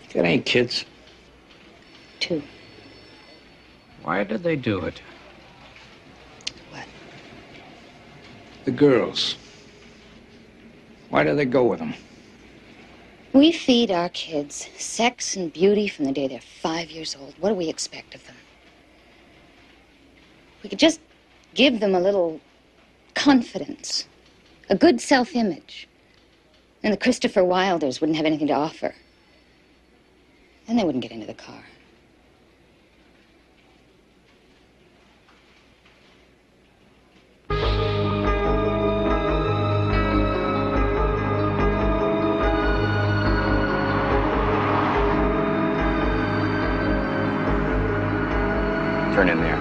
You got any kids? 2. Why did they do it? What? The girls. Why do they go with them? We feed our kids sex and beauty from the day they're 5 years old. What do we expect of them? We could just give them a little confidence, a good self-image. And the Christopher Wilders wouldn't have anything to offer. Then they wouldn't get into the car. Turn in there.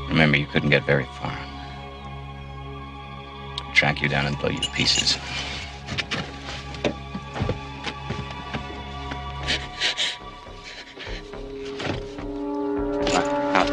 Remember, you couldn't get very far. Track you down and blow you to pieces. Out.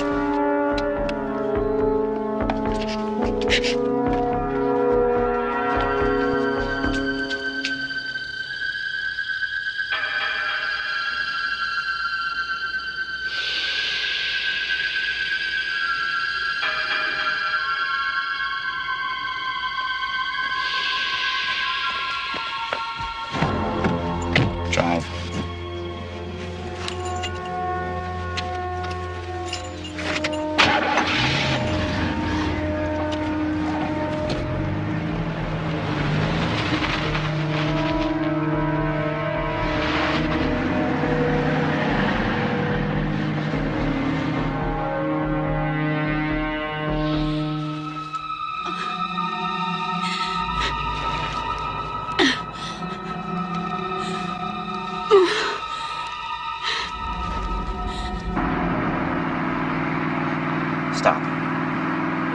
Stop.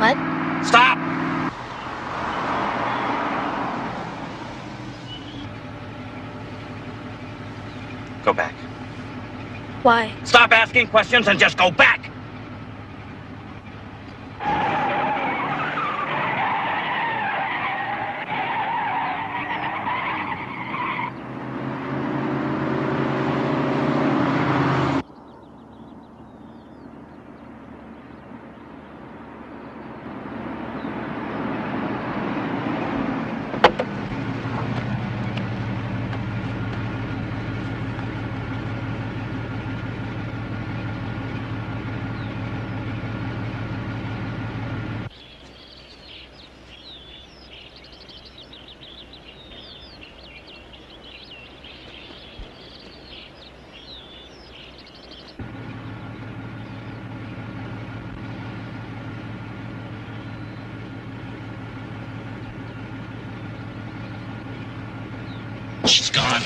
What? Stop! Go back. Why? Stop asking questions and just go back! She's gone.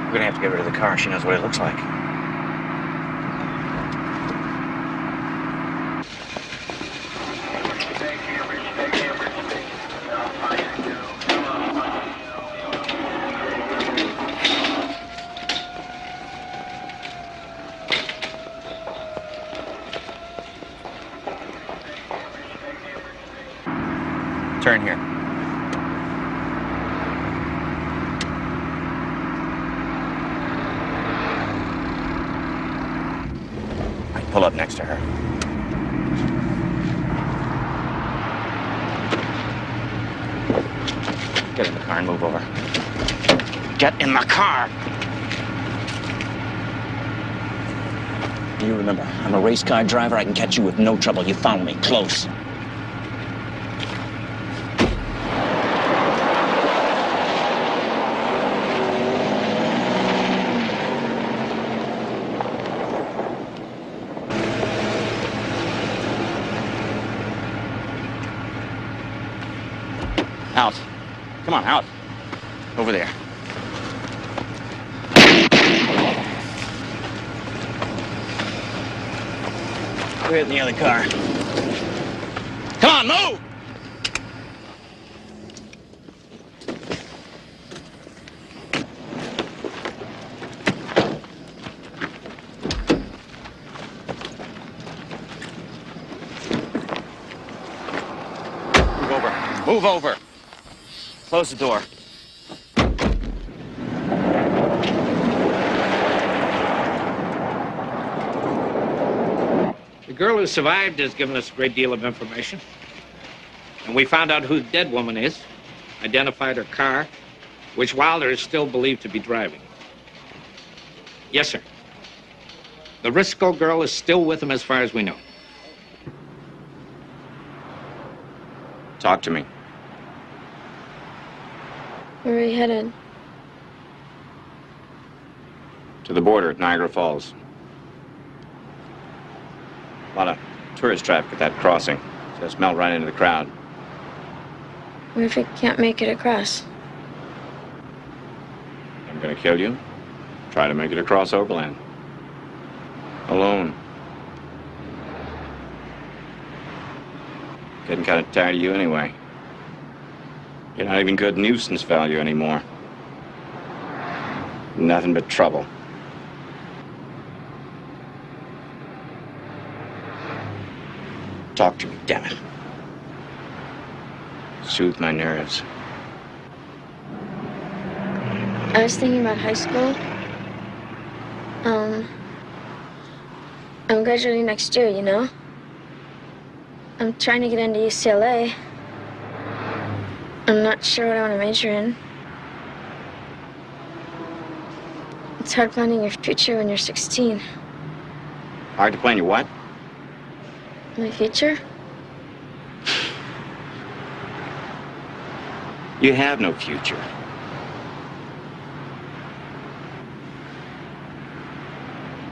We're gonna have to get rid of the car. She knows what it looks like. Turn here. I pull up next to her. Get in the car and move over. Get in the car! You remember, I'm a race car driver. I can catch you with no trouble. You follow me close. Out. Come on, out. Over there. We're in the other car. Come on, move! Move over. Move over. Close the door. The girl who survived has given us a great deal of information. And we found out who the dead woman is, identified her car, which Wilder is still believed to be driving. Yes, sir. The Risco girl is still with him as far as we know. Talk to me. Where are we headed? To the border at Niagara Falls. A lot of tourist traffic at that crossing. Just melt right into the crowd. What if we can't make it across? I'm gonna kill you. Try to make it across overland. Alone. Getting kind of tired of you anyway. You're not even good nuisance value anymore. Nothing but trouble. Talk to me, damn it. Soothe my nerves. I was thinking about high school. I'm graduating next year, you know? I'm trying to get into UCLA. I'm not sure what I want to major in. It's hard planning your future when you're 16. Hard to plan your what? My future? You have no future.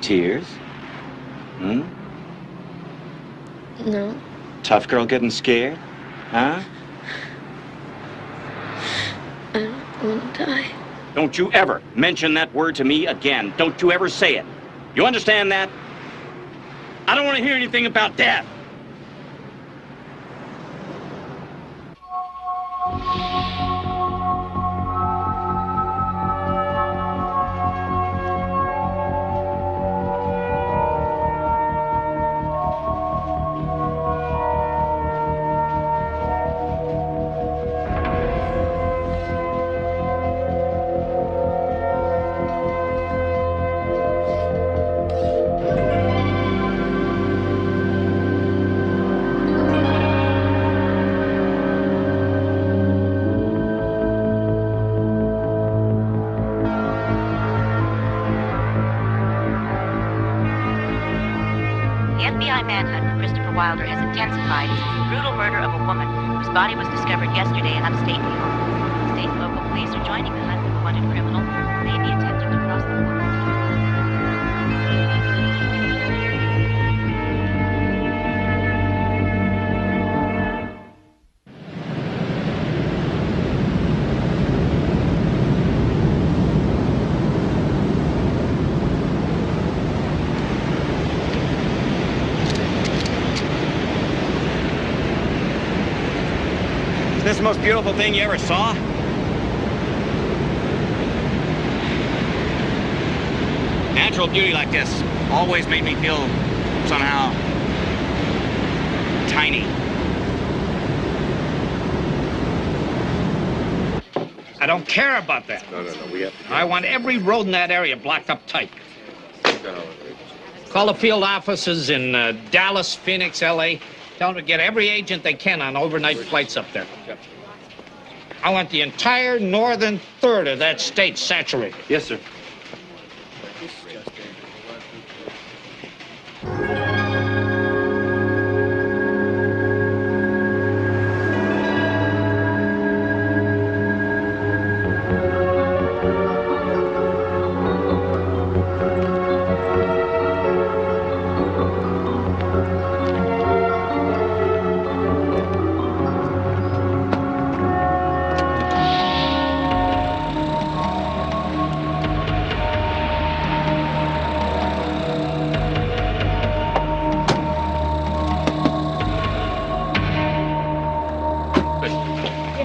Tears? Hmm? No. Tough girl getting scared? Huh? I don't want to die. Don't you ever mention that word to me again. Don't you ever say it. You understand that? I don't want to hear anything about death. FBI manhunt for Christopher Wilder has intensified since the brutal murder of a woman whose body was discovered yesterday in upstate New York. State and local police are joining the hunt for the wanted criminal who may be attempting to cross the border. Is this the most beautiful thing you ever saw? Natural beauty like this always made me feel somehow tiny. I don't care about that. No, we have to. I want every road in that area blocked up tight. Call the field offices in Dallas, Phoenix, L.A. Tell them to get every agent they can on overnight flights up there. I want the entire northern third of that state saturated. Yes, sir.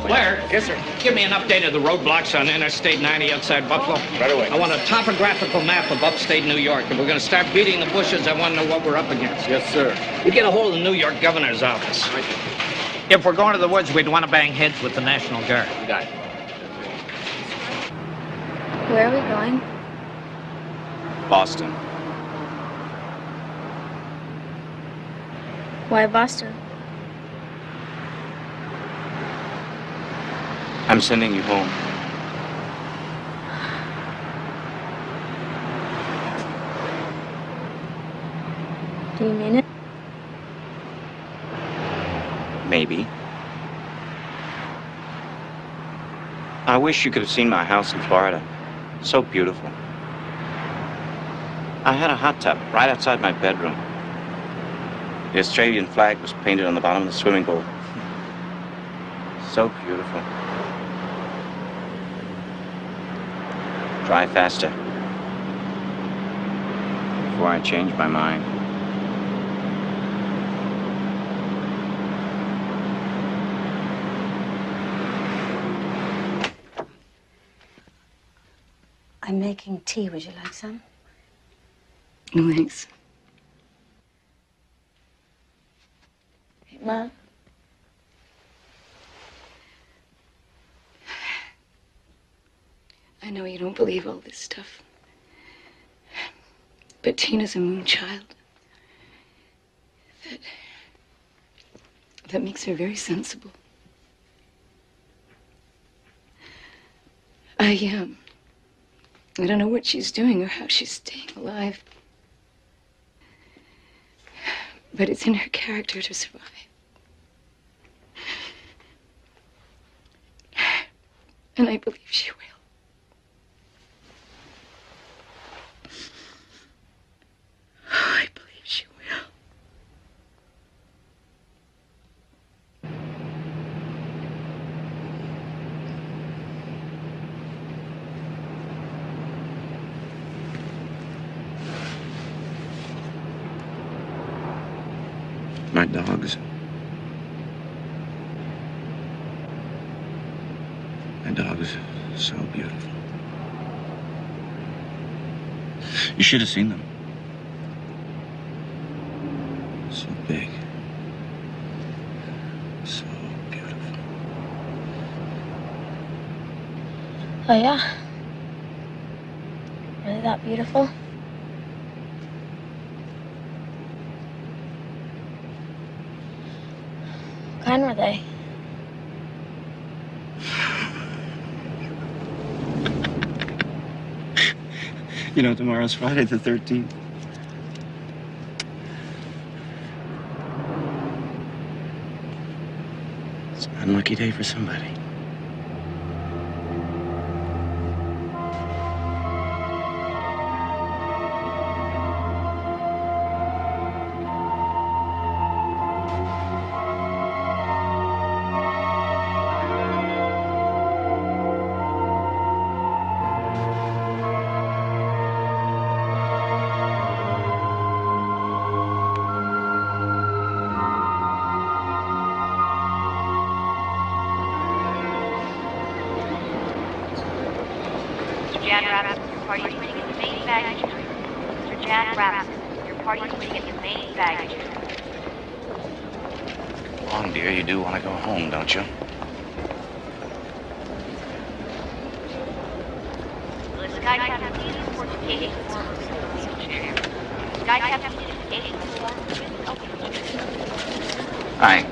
Blair? Yes, sir. Give me an update of the roadblocks on Interstate 90 outside Buffalo. Right away. I want a topographical map of upstate New York. If we're going to start beating the bushes, I want to know what we're up against. Yes, sir. You get a hold of the New York governor's office. If we're going to the woods, we'd want to bang heads with the National Guard. You got it. Where are we going? Boston. Why Boston? I'm sending you home. Do you mean it? Maybe. I wish you could have seen my house in Florida. So beautiful. I had a hot tub right outside my bedroom. The Australian flag was painted on the bottom of the swimming pool. So beautiful. Try faster. Before I change my mind. I'm making tea. Would you like some? No, thanks. Hey, Mom. I know you don't believe all this stuff. But Tina's a moonchild. That makes her very sensible. I don't know what she's doing or how she's staying alive. But it's in her character to survive. And I believe she will. I believe she will. My dogs. My dog's so beautiful. You should have seen them. So big. So beautiful. Oh, yeah? Are they that beautiful? What kind were they? You know, tomorrow's Friday the 13th. It's an unlucky day for somebody. Jan Rapson, your party is waiting at the main baggage room. Mr. Jan Rapson, your party is waiting at the main baggage room. Long, dear, you do want to go home, don't you? Will the Sky Captain please report to Katie Form of the wheelchair? Sky Captain is Katie Form with a wheelchair. Hi.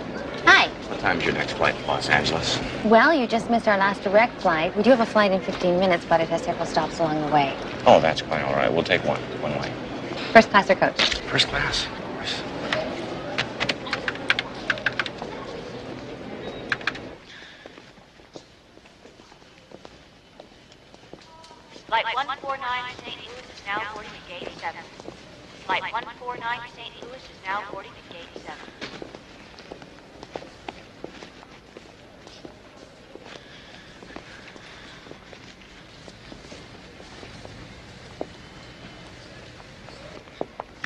Hi. What time's your next flight to Los Angeles? Well, you just missed our last direct flight. We do have a flight in 15 minutes, but it has several stops along the way. Oh, that's quite all right. We'll take one way. First class or coach? First class, of course. Flight 149 to St. Louis is now boarding at gate 7. Flight 149 to St. Louis is now boarding at gate 7.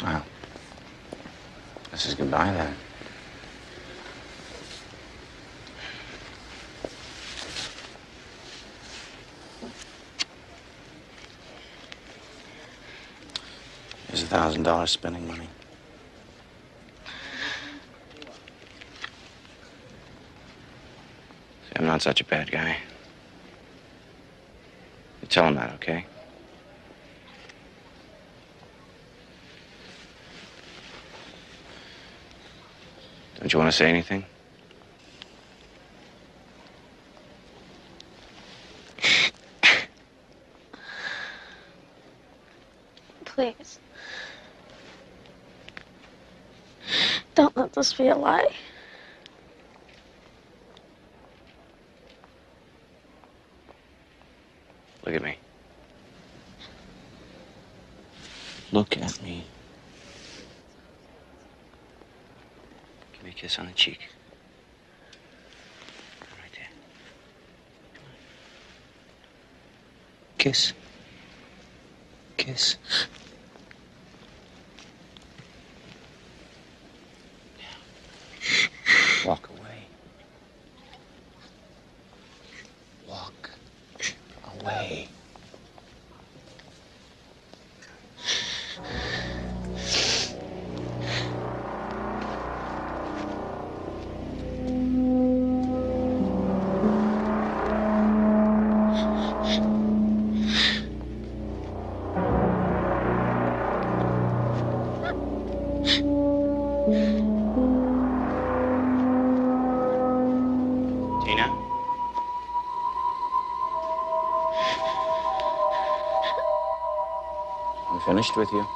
Well, this is goodbye then. Here's $1,000 spending money. See, I'm not such a bad guy. You tell him that, okay? Don't you want to say anything? Please. Don't let this be a lie. Look at me. Look at me. Give me a kiss on the cheek. Right there. Come on. Kiss. Kiss. Now. Walk away. Walk away. Tina? I'm finished with you.